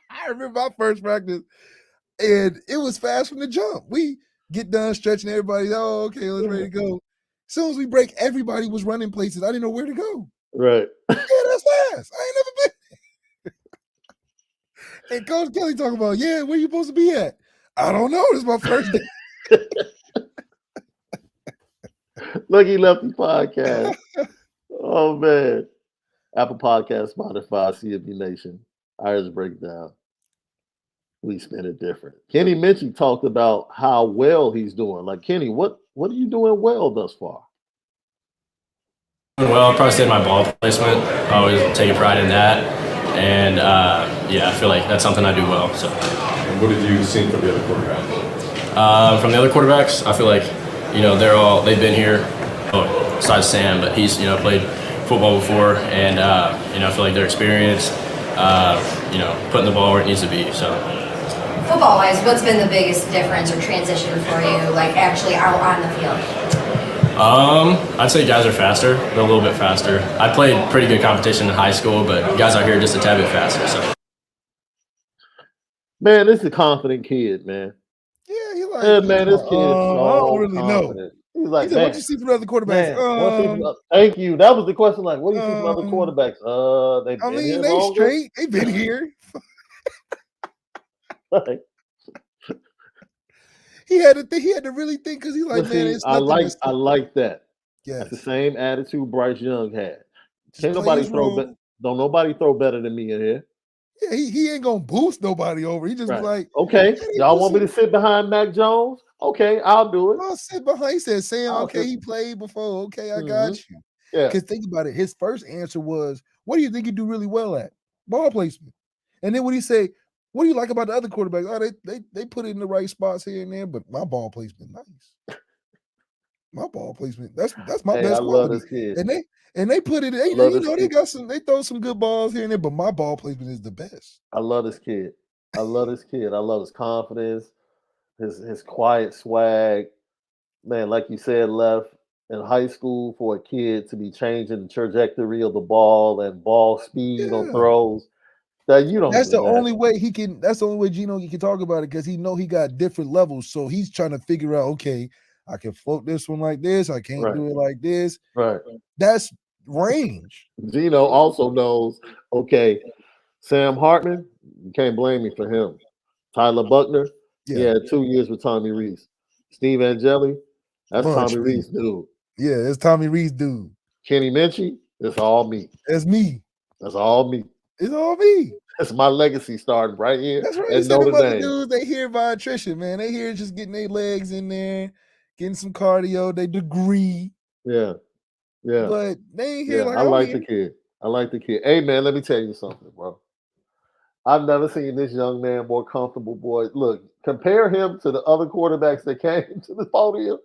I remember my first practice, and it was fast from the jump. We get done stretching everybody. Oh, okay, let's ready to go. As soon as we break, everybody was running places. I didn't know where to go. Right. Yeah, that's fast. I ain't never been. And Coach Kelly talking about, yeah, where you supposed to be at? I don't know. This is my first day. Lucky Lefty podcast. Oh man. Apple Podcast, Spotify, CFB Nation, Irish Breakdown. We spin it different. Kenny Minchie talked about how well he's doing. Like, Kenny, what are you doing well thus far? Well, I'll probably say my ball placement. I always take pride in that. And, I feel like that's something I do well. So, And what did you see from the other quarterbacks? From the other quarterbacks, I feel like, they've been here, besides Sam, but he's, played football before. And, I feel like they're experienced, putting the ball where it needs to be. So, football-wise, what's been the biggest difference or transition for you, like actually out on the field? I'd say guys are faster. They're a little bit faster. I played pretty good competition in high school, but guys out here are just a tad bit faster. So, man, this is a confident kid, man. Yeah, he like, Yeah, man, this kid is so I don't really confident. know. He's like, He said, man, what you see from the other quarterbacks? man, thank you. That was the question. Like, what do you see from other quarterbacks? They've been here they longer. straight. They've been here. Like, He had to really think because he's like, but man, see, it's I nothing. like that. Yeah, That's the same attitude Bryce Young had. Just Can't play nobody his throw role. don't nobody throw better than me in here. Yeah, he ain't gonna boost nobody over. He just be Right. like, Okay, "Hey, y'all want me to listen, sit behind Mac Jones? Okay, I'll do it. I'll sit behind." He said, "Sam, I'll okay, sit- he played before. Okay, I Mhm. got you." Yeah, Because think about it. His first answer was, "What do you think you do really well at? Ball placement." And then when he say, "What do you like about the other quarterbacks?" Oh, they put it in the right spots here and there, but my ball placement nice. My ball placement that's my hey, best I love quality. this kid. And they put it. They, love you this know, kid. they throw some good balls here and there, but my ball placement is the best. I love this kid. I love this kid. I love his confidence, his quiet swag. Man, like you said, left in high school for a kid to be changing the trajectory of the ball and ball speed on Yeah. throws. That you don't That's do the that. only way he can. That's the only way Gino he can talk about it because he know he got different levels. So he's trying to figure out. Okay, I can float this one like this. I can't Right. do it like this. Right. That's range. Gino also knows, okay, Sam Hartman, you can't blame me for him. Tyler Buckner, Yeah, he had 2 years with Tommy Reese. Steve Angeli, that's Bunch Tommy Reese. Reese, dude. yeah. It's Tommy Reese, dude. Kenny Minchie, it's all me. That's me. That's all me. It's all me. That's my legacy starting right here That's right. at He said them Notre other Dame. dudes, they here by attrition, man. They here just getting their legs in there, getting some cardio, they degree, Yeah, yeah, but they ain't here yeah. like I I'm like here. the kid. I like the kid. Hey, man, let me tell you something, bro. I've never seen this young man more comfortable, boy. Look, compare him to the other quarterbacks that came to the podium.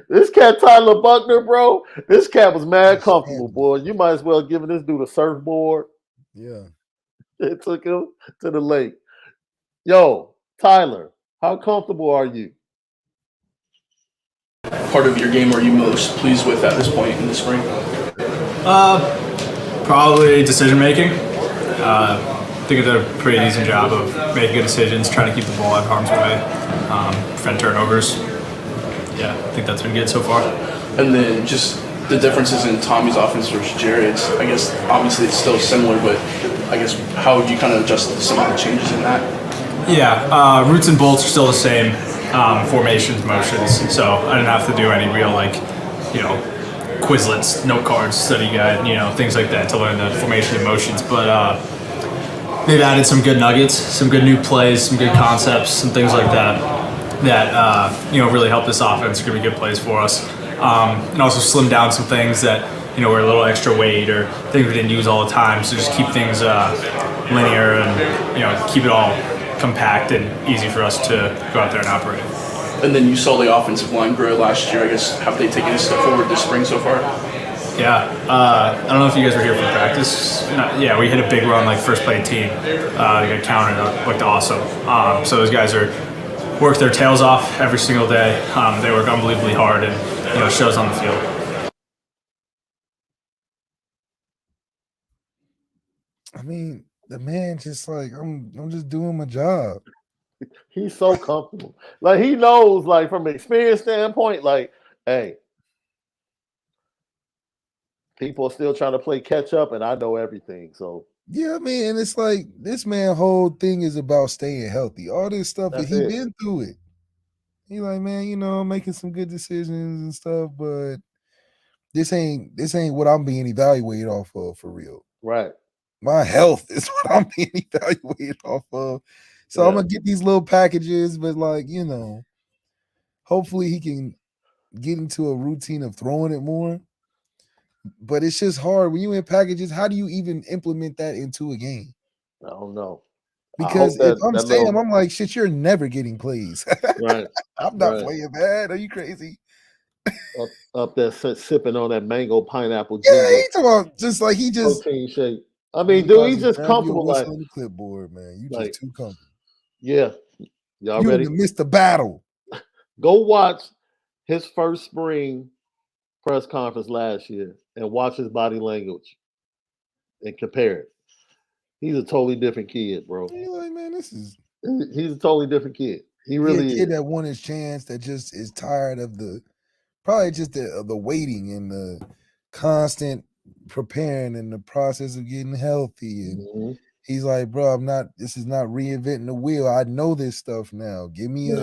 This cat, Tyler Buckner, bro, this cat was mad comfortable, boy. You might as well give this dude a surfboard. Yeah. It took him to the lake. Yo, Tyler, how comfortable are you? Part of your game are you most pleased with at this point in the spring? Probably decision making. I think I did a pretty decent job of making good decisions, trying to keep the ball out of harm's way, prevent turnovers. Yeah, I think that's been good so far. And then just the differences in Tommy's offense versus Jared's. I guess obviously it's still similar, but I guess how would you kind of adjust some of the changes in that? Yeah, roots and bolts are still the same, formations, motions. So I didn't have to do any real Quizlets, note cards, study guide, things like that to learn the formation and motions. But they've added some good nuggets, some good new plays, some good concepts, some things like that really help this offense. It's going to be good plays for us. And also slim down some things that, were a little extra weight or things we didn't use all the time. So just keep things linear and, keep it all compact and easy for us to go out there and operate. And then you saw the offensive line grow last year. I guess, have they taken a step forward this spring so far? Yeah. I don't know if you guys were here for practice. Yeah, we hit a big run, like first play team. They got counted. It looked awesome. So those guys work their tails off every single day. They work unbelievably hard, and it shows on the field. I mean, the man just like I'm just doing my job. He's so comfortable. Like he knows, like from an experience standpoint, like, hey, people are still trying to play catch up, and I know everything. So yeah, I mean, and it's like this man whole thing is about staying healthy. All this stuff that he been through it. He like, man, I'm making some good decisions and stuff, but this ain't what I'm being evaluated off of for real. Right. My health is what I'm being evaluated off of. So I'm gonna get these little packages, but like, hopefully he can get into a routine of throwing it more. But it's just hard when you in packages. How do you even implement that into a game? I don't know. Because if I'm Sam, I'm like, shit, you're never getting plays. Right. I'm not playing bad. Are you crazy? Up there sipping on that mango pineapple. Yeah, he talking about just like he just protein shake. I mean, dude, he's just comfortable. Like on the clipboard, man. You just too comfortable. Yeah. Y'all you ready? You missed the battle. Go watch his first spring press conference last year and watch his body language and compare it. He's a totally different kid, bro. You're like, man, he's a totally different kid. He really is. A kid that won his chance that just is tired of the waiting and the constant preparing and the process of getting healthy. And he's like, bro, this is not reinventing the wheel. I know this stuff now. Give me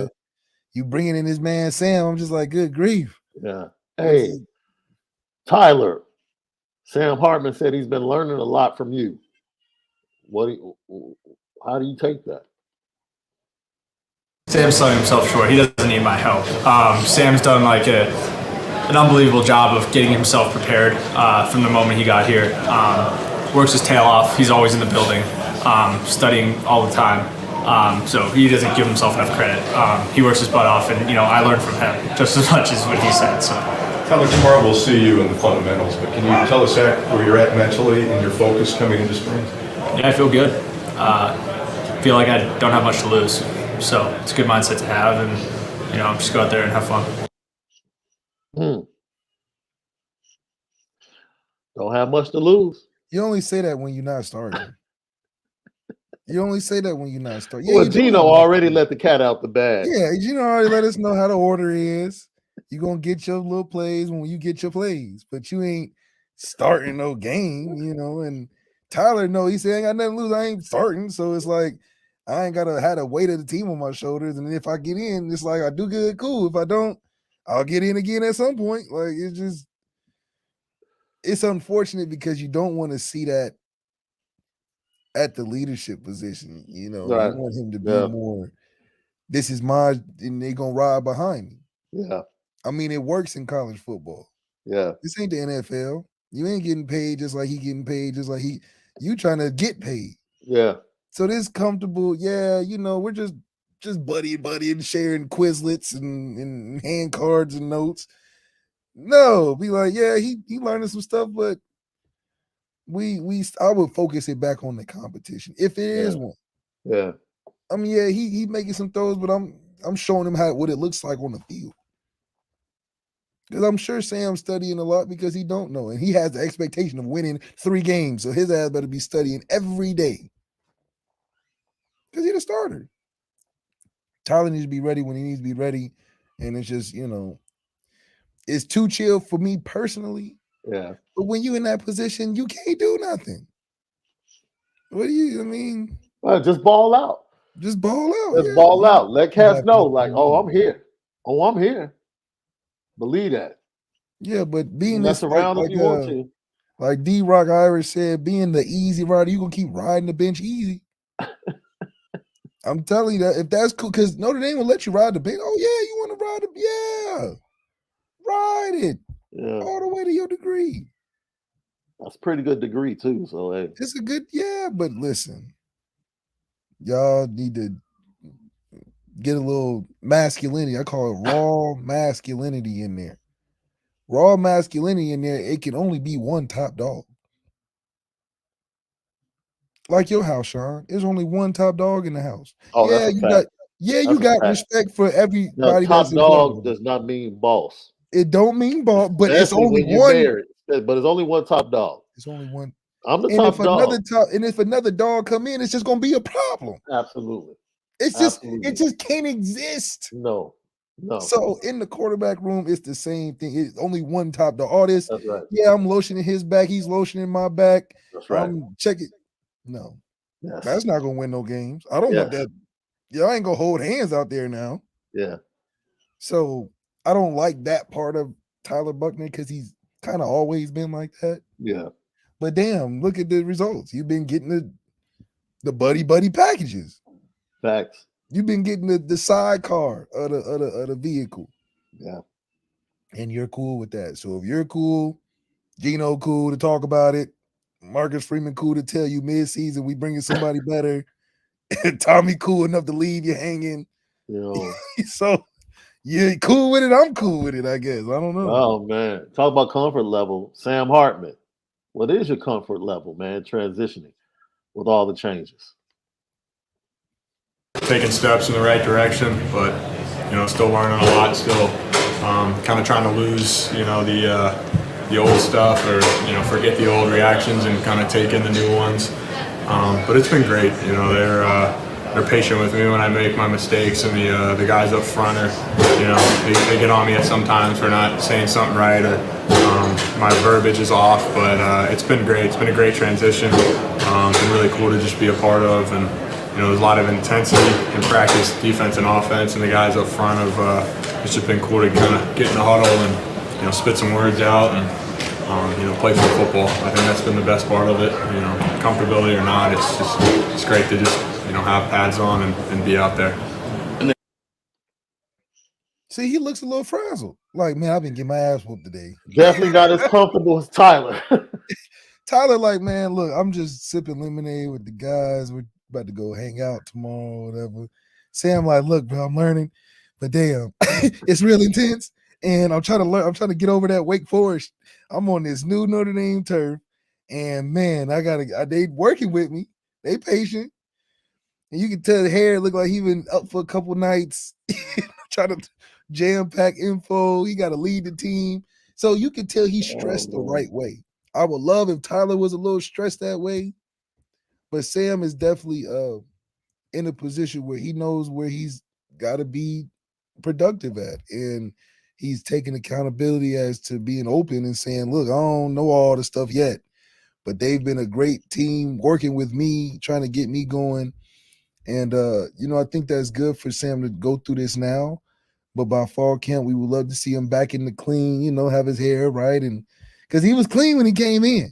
you bringing in this man Sam. I'm just like, good grief. Yeah. Hey, Tyler, Sam Hartman said he's been learning a lot from you. How do you take that? Sam's selling himself short. He doesn't need my help. Sam's done like an unbelievable job of getting himself prepared from the moment he got here. Works his tail off. He's always in the building, studying all the time. So he doesn't give himself enough credit. He works his butt off, and I learned from him just as much as what he said. So. Tyler, tomorrow we'll see you in the fundamentals, but can you tell us where you're at mentally and your focus coming into spring? Yeah, I feel good. Feel like I don't have much to lose. So it's a good mindset to have, and just go out there and have fun. Don't have much to lose. You only say that when you're not starting. Well, Gino already let the cat out the bag. Yeah, Gino already let us know how the order is. You're going to get your little plays when you get your plays, but you ain't starting no game, and Tyler, no, he said, I ain't got nothing to lose. I ain't starting. So it's like, I ain't got to have the weight of the team on my shoulders. And if I get in, it's like, I do good, cool. If I don't, I'll get in again at some point. Like, it's unfortunate because you don't want to see that at the leadership position. You want him to be more, this is my, and they going to ride behind me. Yeah. I mean, it works in college football. Yeah. This ain't the NFL. You ain't getting paid just like he getting paid, just like you trying to get paid. Yeah. So this comfortable, we're just buddy and sharing Quizlets and hand cards and notes. No, be like, yeah, he learning some stuff, but I would focus it back on the competition if there is one. Yeah. I mean, yeah, he making some throws, but I'm showing him what it looks like on the field. Because I'm sure Sam's studying a lot because he don't know. And he has the expectation of winning 3 games. So his ass better be studying every day. Because he's the starter. Tyler needs to be ready when he needs to be ready. And it's just, it's too chill for me personally. Yeah. But when you're in that position, you can't do nothing. Well, just ball out. Just ball out. Just ball out. Let cats know, like, oh, I'm here. Oh, I'm here. Believe that. Yeah, but being Mess this like around if like you want to. like D-Rock Irish said, being the easy rider, you gonna keep riding the bench easy. I'm telling you that if that's cool, because Notre Dame will let you ride the bench. Oh yeah, you want to ride the ride it Yeah, all the way to your degree. that's a pretty good degree too. So hey, It's a good but listen, y'all need to get a little masculinity. I call it raw masculinity in there. Raw masculinity in there. It can only be one top dog. Like your house, Shaun. There's only one top dog in the house. oh, that's a fact. You That's a got fact. respect for Now, everybody that's top involved dog with it. does not mean boss, It don't mean ball, but it's especially only when you're one. married. But it's only one top dog. It's only one. I'm the And top dog. if another dog come in, it's just gonna be a problem. Absolutely. It Absolutely. just can't exist. No. So in the quarterback room, it's the same thing. It's only one top dog. All this, That's right. yeah, I'm lotioning his back. He's lotioning my back. That's right. Check it. No, Yes. that's not gonna win no games. I don't want that. Yeah, I ain't gonna hold hands out there now. Yeah. So I don't like that part of Tyler Buckner because he's kind of always been like that. Yeah. But damn, look at the results. You've been getting the buddy packages. Facts. You've been getting the sidecar of the vehicle. Yeah. And you're cool with that. So if you're cool, Gino cool to talk about it, Marcus Freeman cool to tell you mid-season we bringing somebody better, Tommy cool enough to leave you hanging. So you're cool with it. I'm cool with it, I guess. I don't know. Oh man. Talk about comfort level. Sam Hartman. What is your comfort level, man, transitioning with all the changes? Taking steps in the right direction, but still learning a lot. Still, kind of trying to lose, the old stuff, or forget the old reactions and kind of take in the new ones. But it's been great. They're patient with me when I make my mistakes, and the guys up front are, they get on me at sometimes for not saying something right, or my verbiage is off. But it's been great. It's been a great transition. It's been really cool to just be a part of, and there's a lot of intensity in practice, defense and offense, and the guys up front have it's just been cool to kind of get in the huddle and spit some words out and play some football. I think that's been the best part of it. Comfortability or not, it's great to just have pads on and be out there. See, he looks a little frazzled. Like, man, I've been getting my ass whooped today. Definitely not as comfortable as Tyler. Tyler, like, man, look, I'm just sipping lemonade with the guys. We're about to go hang out tomorrow, whatever. Sam, like, look, bro, I'm learning, but damn, it's real intense. And I'm trying to learn. I'm trying to get over that Wake Forest. I'm on this new Notre Dame turf, and man, they working with me. They patient, and you can tell the hair look like he been up for a couple nights, trying to jam pack info. He got to lead the team, so you can tell he's stressed the right way. I would love if Tyler was a little stressed that way, but Sam is definitely in a position where he knows where he's got to be productive at, and he's taking accountability as to being open and saying, look, I don't know all the stuff yet, but they've been a great team working with me, trying to get me going. And, I think that's good for Sam to go through this now. But by fall camp, we would love to see him back in the clean, have his hair right. And because he was clean when he came in.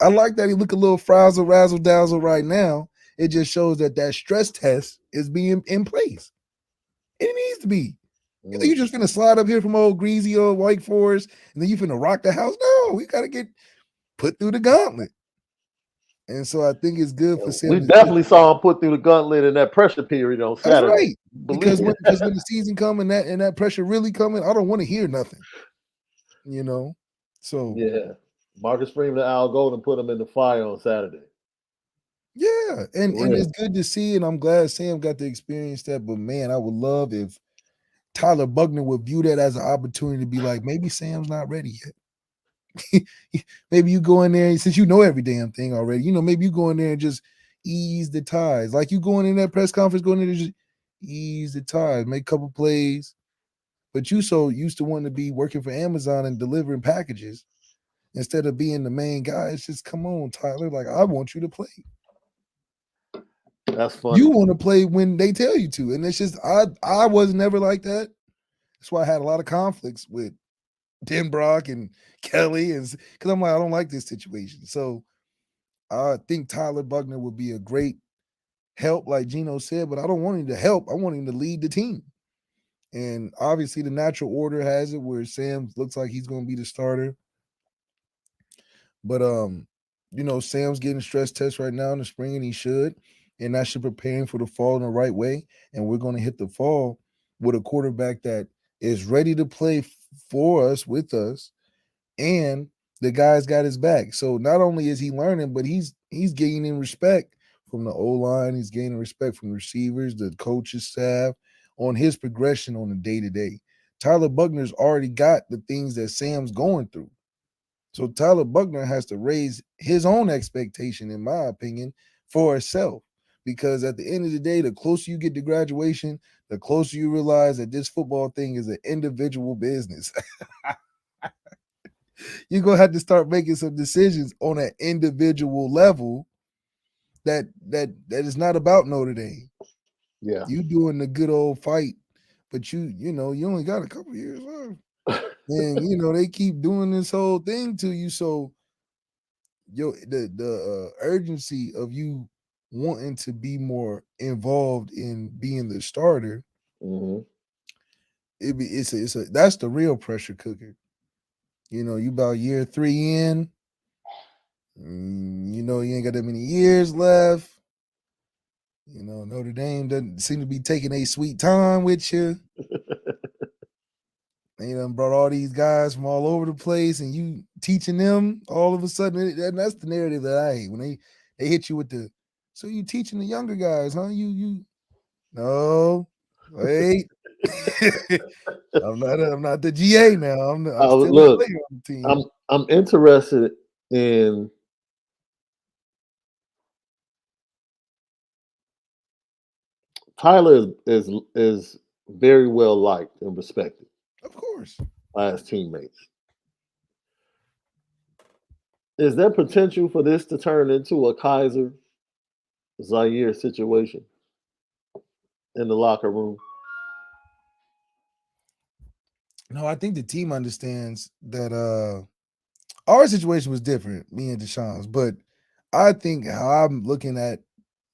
I like that he look a little frazzle, razzle dazzle right now. It just shows that stress test is being in place. It needs to be. You just finna slide up here from old greasy old Wake Forest, and then you finna rock the house. No, we gotta get put through the gauntlet. And so I think it's good for Sam. We definitely saw him put through the gauntlet in that pressure period on Saturday. That's right. Because when the season coming, and that pressure really coming, I don't want to hear nothing. So yeah, Marcus Freeman and Al Golden put him in the fire on Saturday. Yeah, and it's good to see, and I'm glad Sam got to experience that. But man, I would love if Tyler Buckner would view that as an opportunity to be like, maybe Sam's not ready yet. Maybe you go in there, since you know every damn thing already, maybe you go in there and just ease the ties. Like you going in that press conference, going in there, just ease the ties, make a couple plays. But you so used to wanting to be working for Amazon and delivering packages instead of being the main guy. It's just, come on, Tyler. Like, I want you to play. That's funny. You want to play when they tell you to. And it's just, I was never like that. That's why I had a lot of conflicts with Denbrock and Kelly, and because I'm like, I don't like this situation. So I think Tyler Buckner would be a great help, like Gino said, but I don't want him to help. I want him to lead the team. And obviously, the natural order has it where Sam looks like he's going to be the starter. But Sam's getting stress tests right now in the spring, and he should, and that should prepare him for the fall in the right way. And we're going to hit the fall with a quarterback that is ready to play for us, with us, and the guy's got his back. So not only is he learning, but he's gaining respect from the O-line. He's gaining respect from the receivers, the coaches, staff, on his progression on the day-to-day. Tyler Buckner's already got the things that Sam's going through. So Tyler Buckner has to raise his own expectation, in my opinion, for himself. Because at the end of the day, the closer you get to graduation, the closer you realize that this football thing is an individual business. You're going to have to start making some decisions on an individual level that is not about Notre Dame. Yeah. You doing the good old fight, but you only got a couple years left. And they keep doing this whole thing to you. So the urgency of you wanting to be more involved in being the starter, that's the real pressure cooker. You about year 3 in, you ain't got that many years left. Notre Dame doesn't seem to be taking a sweet time with you. They done brought all these guys from all over the place, and you teaching them all of a sudden. And that's the narrative that I hate when they hit you with the. So you teaching the younger guys, huh? You no, wait. I'm not the GA now. I'm still look, a player on the team. I'm interested in Tyler is very well liked and respected, of course, by his teammates. Is there potential for this to turn into a Kaiser Zaire situation in the locker room? No, I think the team understands that our situation was different, me and Deshaun's, but I think how I'm looking at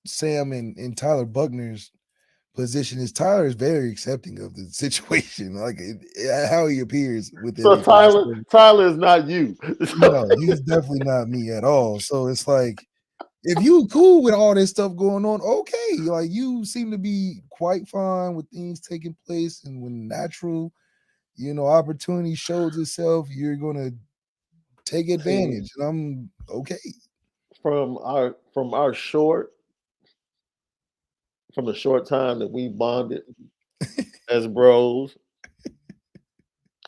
Sam and Tyler Buckner's position is Tyler is very accepting of the situation, like how he appears with So everything. Tyler is not you. No, he's definitely not me at all. So it's like, if you cool with all this stuff going on, okay, like you seem to be quite fine with things taking place, and when natural, opportunity shows itself, you're gonna take advantage, and I'm okay. From the short time that we bonded as bros,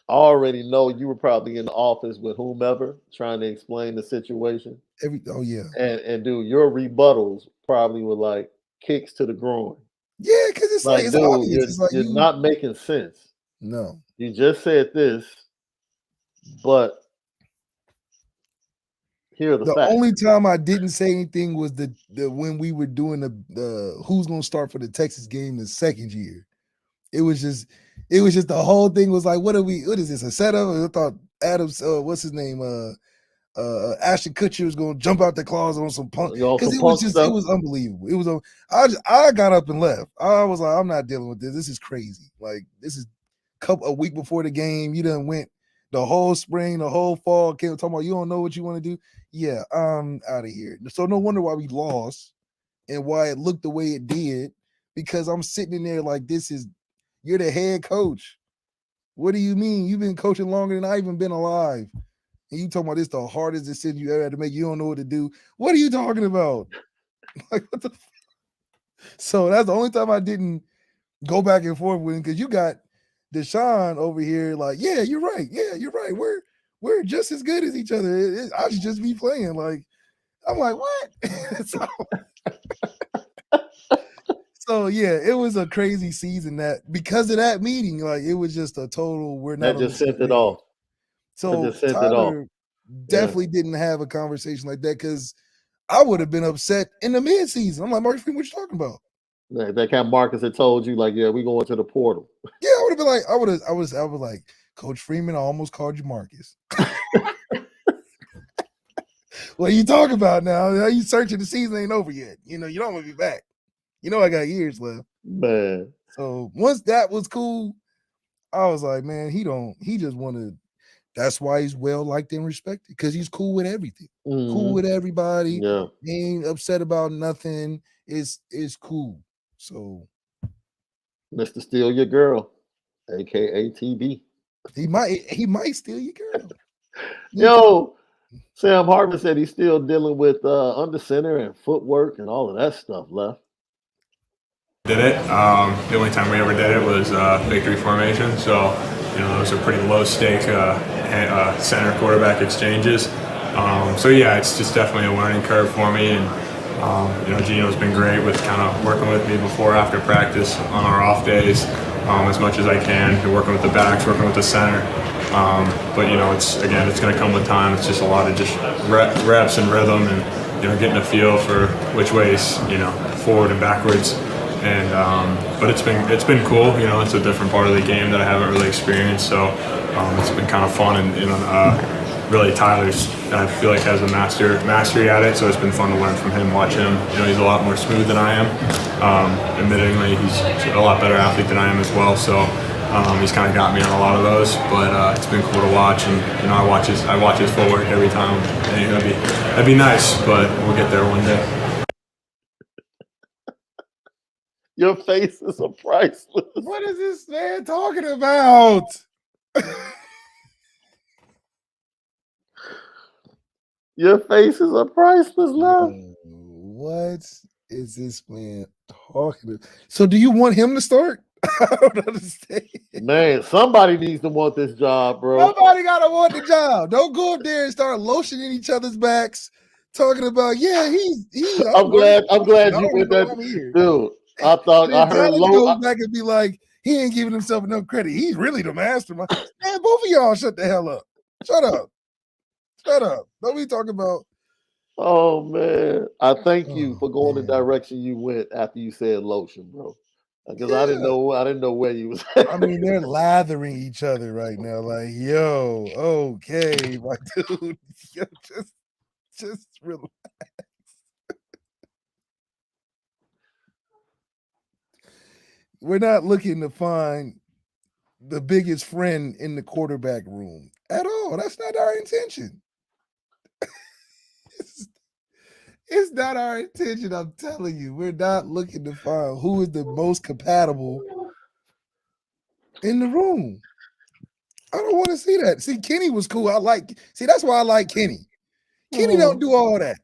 I already know you were probably in the office with whomever trying to explain the situation. Oh yeah, and dude, your rebuttals probably were like kicks to the groin. Yeah, because it's like it's dude, obvious. It's like you're not making sense. No, you just said this, but here are the facts. Only time I didn't say anything was the when we were doing the who's gonna start for the Texas game the second year. It was just the whole thing was like, what is this, a setup? I thought Adams, what's his name? Ashton Kutcher was gonna jump out the closet on some punk, because it was unbelievable. It was I got up and left. I was like, I'm not dealing with this. This is crazy. Like, this is a week before the game. You done went the whole spring, the whole fall, came talking about you don't know what you want to do. Yeah, I'm out of here. So no wonder why we lost and why it looked the way it did, because I'm sitting in there like, you're the head coach. What do you mean? You've been coaching longer than I even been alive. And you talking about this the hardest decision you ever had to make. You don't know what to do. What are you talking about? Like, what the So that's the only time I didn't go back and forth with him, because you got Deshaun over here like, yeah, you're right. Yeah, you're right. We're just as good as each other. I should just be playing. Like, I'm like, what? So yeah, it was a crazy season that because of that meeting, like it was just a total. We're not. That just sent it off. So Tyler definitely didn't have a conversation like that, because I would have been upset in the midseason. I'm like, Marcus, what you talking about? That kind of Marcus had told you, like, yeah, we going to the portal. Yeah, I would have been like, I was like, Coach Freeman, I almost called you Marcus. What are you talking about now? You searching, the season ain't over yet. You know, you don't want to be back. You know I got years left. Man. So once that was cool, I was like, man, he just wanted. That's why he's well liked and respected, because he's cool with everything. Cool with everybody. Yeah. He ain't upset about nothing. It's cool. So Mr. Steal Your Girl, aka TB. he might steal your girl. Yo, Sam Hartman said he's still dealing with under center and footwork and all of that stuff left. Did it. The only time we ever did it was victory formation. So, you know, those are pretty low stake center quarterback exchanges. So yeah, it's just definitely a learning curve for me. And you know, Gino's been great with kind of working with me before, after practice, on our off days, as much as I can. Been working with the backs, working with the center. But you know, it's going to come with time. It's just a lot of just reps and rhythm, and you know, getting a feel for which ways, you know, forward and backwards. And but it's been cool. You know, it's a different part of the game that I haven't really experienced. So it's been kind of fun, and really Tyler's, I feel like, has a mastery at it. So it's been fun to learn from him, watch him. You know, he's a lot more smooth than I am. Admittingly, he's a lot better athlete than I am as well. So he's kind of got me on a lot of those. But it's been cool to watch, and you know, I watch his footwork every time. And that'd be nice, but we'll get there one day. Your faces are priceless. What is this man talking about? Your faces are priceless, love. What is this man talking about? So do you want him to start? I don't understand. Man, somebody needs to want this job, bro. Somebody gotta want the job. Don't go up there and start lotioning each other's backs, talking about, yeah, he's I'm glad you went that, dude. I thought I heard go back and be like, he ain't giving himself enough credit. He's really the mastermind. Man, both of y'all shut the hell up. Shut up. Shut up. Don't be talking about. Oh man, I thank you for going the direction you went after you said lotion, bro. Because I didn't know where you was at. I mean, they're lathering each other right now. Like, yo, okay, my dude, yo, just relax. We're not looking to find the biggest friend in the quarterback room at all. That's not our intention. It's not our intention. I'm telling you, we're not looking to find who is the most compatible in the room. I don't want to see that. See, Kenny was cool. That's why I like Kenny. Kenny don't do all that.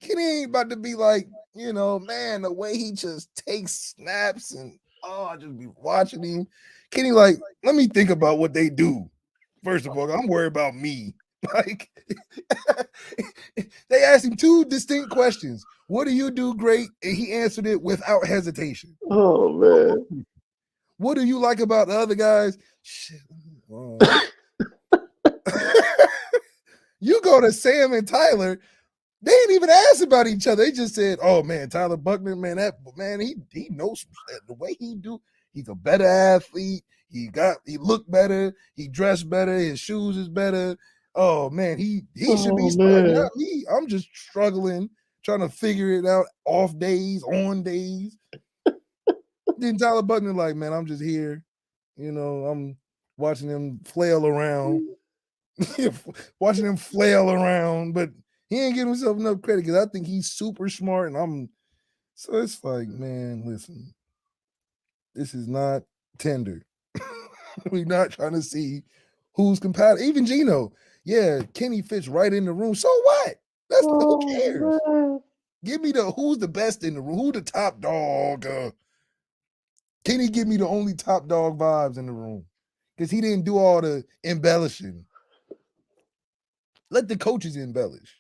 Kenny ain't about to be like, you know, man, the way he just takes snaps and I just be watching him. Kenny, like, let me think about what they do. First of all, I'm worried about me. Like, they asked him two distinct questions. What do you do great? And he answered it without hesitation. Oh, man. What do you like about the other guys? Shit. You go to Sam and Tyler, they ain't even asked about each other. They just said, oh, man, Tyler Buckner, he knows some shit. The way he do, he's a better athlete. He looked better. He dressed better. His shoes is better. Oh, man, he should be starting, not me. I'm just struggling, trying to figure it out off days, on days. Then Tyler Buckner, like, man, I'm just here. You know, I'm watching him flail around. But he ain't giving himself enough credit because I think he's super smart. And so it's like, man, listen, this is not tender. We're not trying to see who's compatible. Even Gino. Yeah, Kenny fits right in the room. So what? Who cares? Man. Give me who's the best in the room. Who the top dog? Kenny give me the only top dog vibes in the room because he didn't do all the embellishing. Let the coaches embellish.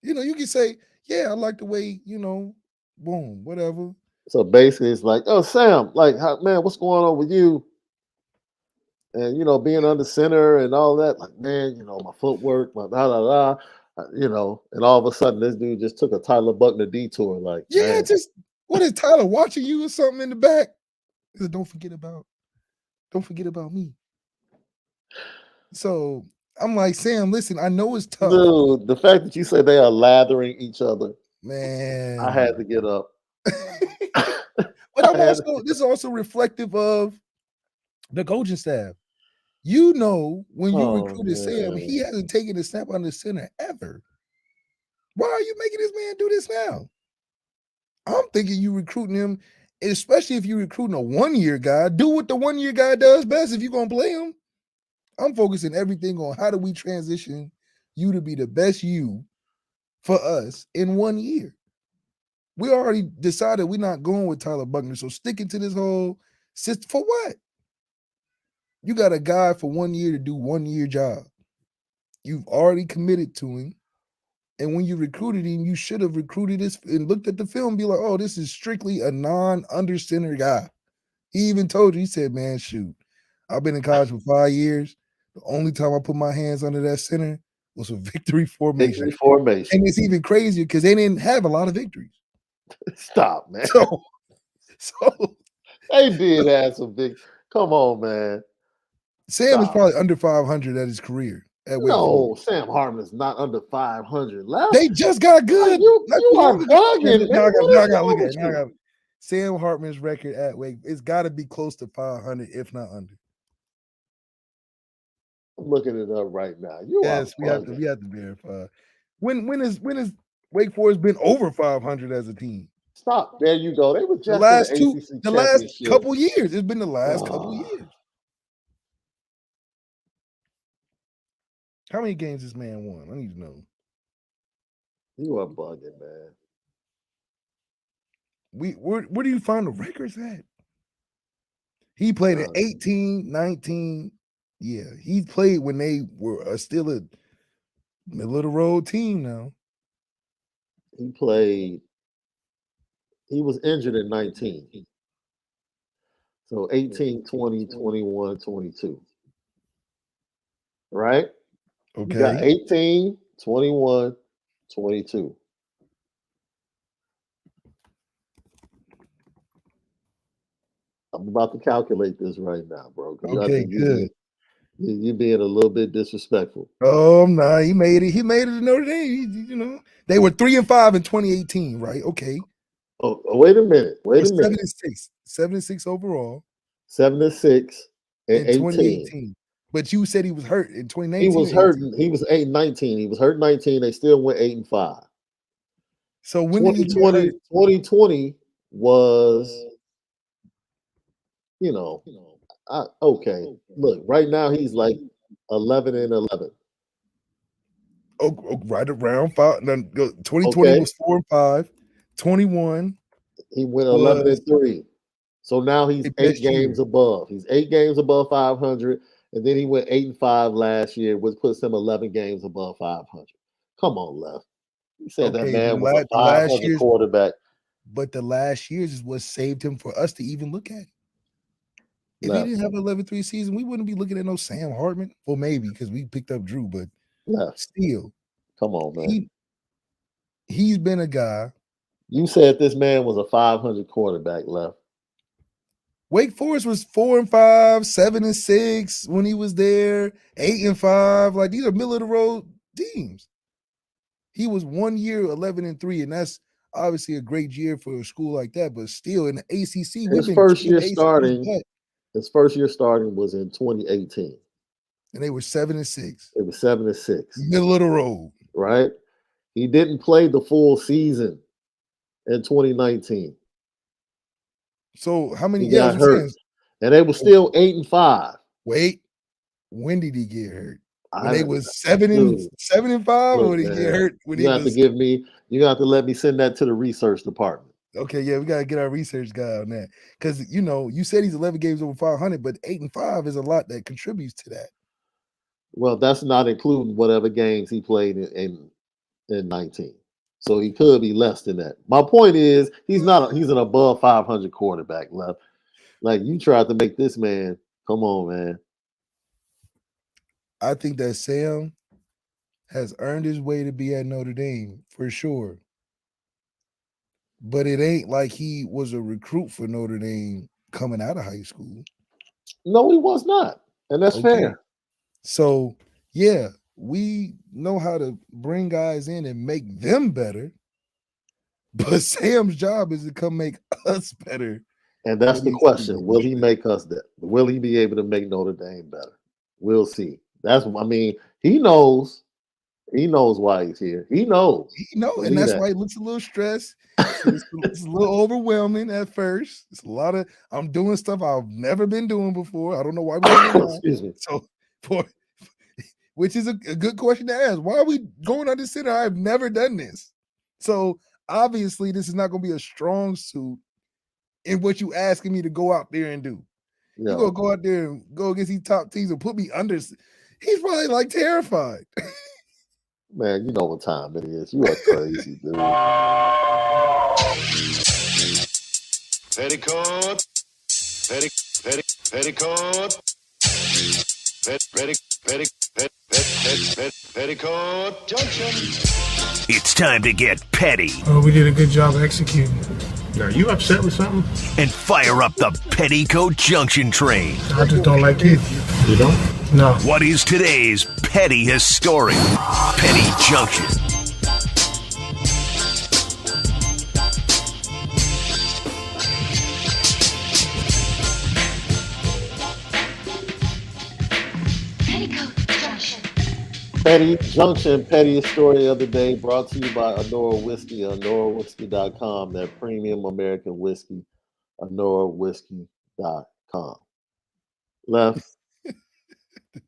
You know, you can say, yeah, I like the way, you know, boom, whatever. So basically, it's like, oh, Sam, like, man, what's going on with you? And, you know, being under center and all that, like, man, you know, my footwork, my you know, and all of a sudden this dude just took a Tyler Buckner detour. Like, yeah, man. just, what is Tyler watching you or something in the back? He said, don't forget about me. So I'm like, Sam, listen, I know it's tough, Dude, the fact that you say they are lathering each other, man. I had to get up. But I'm I had also this is also reflective of the coaching staff. You know, when you Oh, recruited Sam, man. he hasn't taken a snap on the center ever. Why are you making this man do this now? I'm thinking you recruiting him, especially if you're recruiting a 1-year guy. Do what the 1-year guy does best if you're gonna play him. I'm focusing everything on how do we transition you to be the best you for us in 1 year. We already decided we're not going with Tyler Buckner, so sticking to this whole system for what? You got a guy for 1 year to do 1-year job. You've already committed to him. And when you recruited him, you should have recruited this and looked at the film and be like, oh, this is strictly a non-under center guy. He even told you, he said, man, shoot, I've been in college for 5 years. The only time I put my hands under that center was for victory formation. Victory formation. And it's even crazier because they didn't have a lot of victories. Stop, man. So They did have some big. Come on, man. Sam is Stop. probably under 500 at his career at Wake No, Forest. Sam Hartman is not under 500 left. They just got good. You not too are long ago. bugging, Now I man. What is gotta look wrong at it. with you? Sam Hartman's record at Wake, it's got to be close to 500, if not under. I'm looking it up right now. You Yes, are we have to verify. When is Wake Forest been over 500 as a team? Stop. There you go. They were just The last couple years. It's been the last couple years. How many games this man won? I need to know. You are bugging, man. Where do you find the records at? He played in 18, 19. Yeah, he played when they were still a middle of the road team now. He played. He was injured in 19. So 18, 20, 21, 22. Right? Okay. You got 18, 21, 22. I'm about to calculate this right now, bro. Okay, good. You're being a little bit disrespectful. Oh, no, he made it. He made it to Notre Dame. They were 3-5 in 2018, right? Okay. Oh, wait a minute. Wait a minute. 7-6. 7-6 overall. 7-6 in 2018. But you said he was hurt in 2019. He was hurt. He was 8-19. He was hurt 19. They still went 8-5. So when 2020, 2020 was, okay. Look, right now he's like 11-11. Oh, right around 5. 2020 was 4-5. 21. He went 11-3. So now he's 8 games above. He's 8 games above 500. And then he went 8-5 last year, which puts him 11 games above 500. Come on, Left. You said that man was a 500 quarterback. But the last years is what saved him for us to even look at. If he didn't have an 11-3 season, we wouldn't be looking at no Sam Hartman. Well, maybe because we picked up Drew, but still. Come on, man. He's been a guy. You said this man was a 500 quarterback, Left. Wake Forest was 4-5, 7-6 when he was there, 8-5. Like these are middle of the road teams. He was 1 year 11-3, and that's obviously a great year for a school like that. But still, in the ACC, his first year starting was in 2018, and they were 7-6. They were 7-6, middle of the road. Right? He didn't play the full season in 2019. So how many? He got hurt, and they were still 8-5. Wait, when did he get hurt? When they was 7-5, or did he get hurt? When you have to let me send that to the research department. Okay, yeah, we gotta get our research guy on that because you said he's 11 games over 500, but 8-5 is a lot that contributes to that. Well, that's not including whatever games he played in 19. So he could be less than that. My point is, he's an above 500 quarterback, Left. Like you tried to make this man. Come on, man. I think that Sam has earned his way to be at Notre Dame for sure. But it ain't like he was a recruit for Notre Dame coming out of high school. No, he was not. And that's fair. So yeah, we know how to bring guys in and make them better. But Sam's job is to come make us better. And that's for the these question. people. Will he make us that? Will he be able to make Notre Dame better? We'll see. He knows. He knows why he's here. He knows. He know, and Believe that's that. why he looks a little stressed. It's a little overwhelming at first. It's a lot of I'm doing stuff I've never been doing before. I don't know why we're doing that. Excuse me. So which is a good question to ask. Why are we going on this center? I've never done this. So obviously this is not going to be a strong suit in what you asking me to go out there and do. Yeah. You gonna go out there and go against these top teams and put me under. He's probably like terrified. Man, you know what time it is. You are crazy, dude. Petticoat, petticoat, petticoat junction. It's time to get petty. Oh, we did a good job executing. Are you upset with something? And fire up the Petticoat Junction train. I just don't like you. You don't? No. What is today's petty historic Petty Junction? Petty Junction, pettiest story of the day, brought to you by Onora Whiskey, OnoraWhiskey.com, that premium American whiskey, OnoraWhiskey.com. Left. The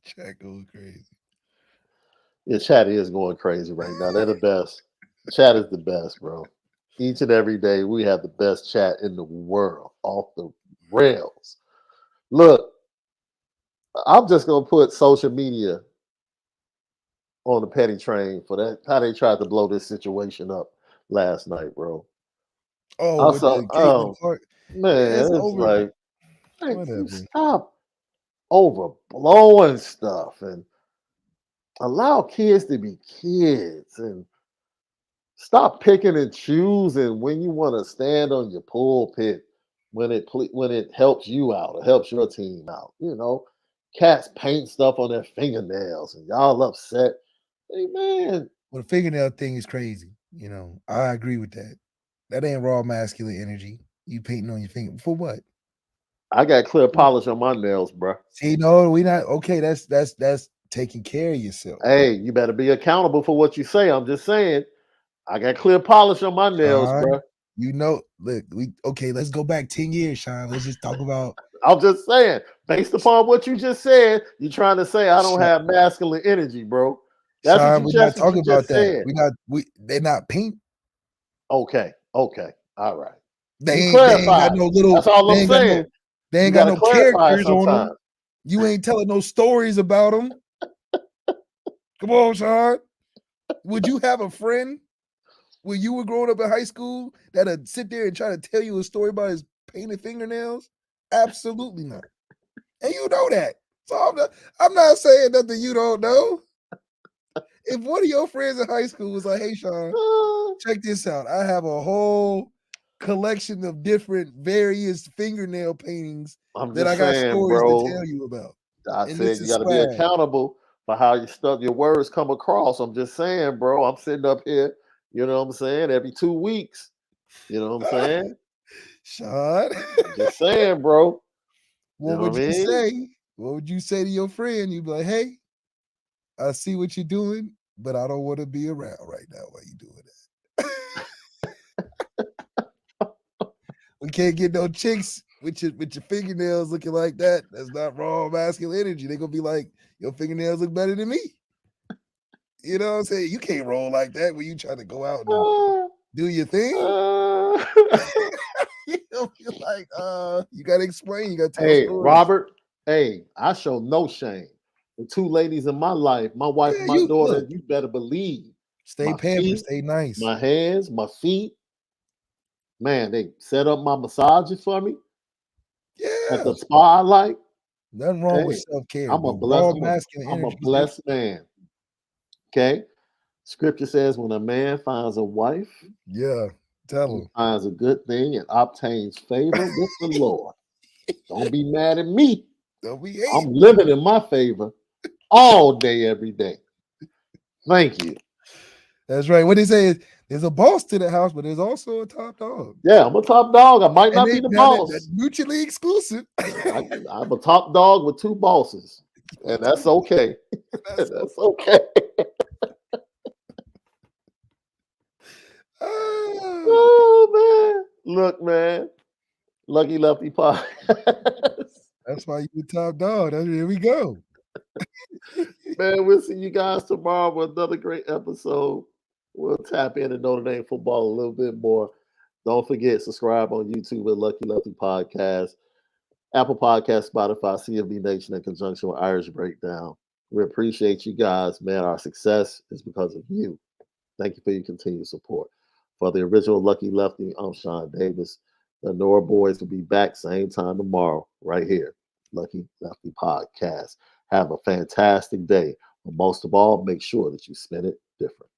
chat goes crazy. Yeah, chat is going crazy right now. They're the best. Chat is the best, bro. Each and every day, we have the best chat in the world, off the rails. Look, I'm just going to put social media on the petty train for that. How they tried to blow this situation up last night, bro. Oh, man, it's over. like, stop overblowing stuff and allow kids to be kids and stop picking and choosing when you want to stand on your pulpit when it helps you out or helps your team out. You know, cats paint stuff on their fingernails and y'all upset. Hey, man. Well, the fingernail thing is crazy. You know, I agree with that. That ain't raw masculine energy. You painting on your finger for what? I got clear polish on my nails, bro. See, no, we not okay. That's taking care of yourself. Hey, you better be accountable for what you say. I'm just saying, I got clear polish on my nails, bro. You know, look, let's go back 10 years, Shaun. Let's just talk about. I'm just saying, based upon what you just said, you're trying to say I don't have masculine energy, bro. That's Shaun, what we're not just talking about said. that. They're not pink. Okay, all right. They ain't got no little. That's all I'm saying. They ain't got no characters on them. You ain't telling no stories about them. Come on, Shaun. Would you have a friend when you were growing up in high school that'd sit there and try to tell you a story about his painted fingernails? Absolutely not. And you know that. So I'm not saying nothing you don't know. If one of your friends in high school was like, hey, Shaun, check this out. I have a whole collection of different various fingernail paintings that I got stories to tell you about. I said you got to be accountable for how your words come across. I'm just saying, bro. I'm sitting up here, you know what I'm saying, every 2 weeks. You know what I'm saying? Shaun. Just saying, bro. What would you say? What would you say to your friend? You'd be like, hey, I see what you're doing, but I don't want to be around right now while you're doing that. We can't get no chicks with your fingernails looking like that. That's not raw masculine energy. They're gonna be like, your fingernails look better than me. You know what I'm saying? You can't roll like that when you trying to go out and do your thing. You'll be like, you gotta explain, you gotta tell stories. Robert, I show no shame. The 2 ladies in my life, my wife and my daughter, you better believe. Stay pampered, stay nice. My hands, my feet. Man, they set up my massages for me. Yeah. At the spa I like. Nothing wrong with self-care. I'm a blessed man. Okay. Scripture says when a man finds a wife, tell him. Finds a good thing and obtains favor with the Lord. Don't be mad at me. Don't be I'm living in my favor. all day, every day. Thank you. That's right. What they say is there's a boss to the house, but there's also a top dog. Yeah, I'm a top dog. I might And not they, be the now boss. that's mutually exclusive. I'm a top dog with two bosses, and that's okay. That's okay. Oh man, look, man, Lucky Lefty Podcast. That's why you top dog. Here we go. Man, we'll see you guys tomorrow with another great episode. We'll tap into Notre Dame football a little bit more. Don't forget, subscribe on YouTube at Lucky Lefty Podcast, Apple Podcast, Spotify, CFB Nation in conjunction with Irish Breakdown. We appreciate you guys, man. Our success is because of you. Thank you for your continued support. For the original Lucky Lefty, I'm Shaun Davis. The Onora boys will be back same time tomorrow, right here. Lucky Lefty Podcast. Have a fantastic day. But most of all, make sure that you spend it different.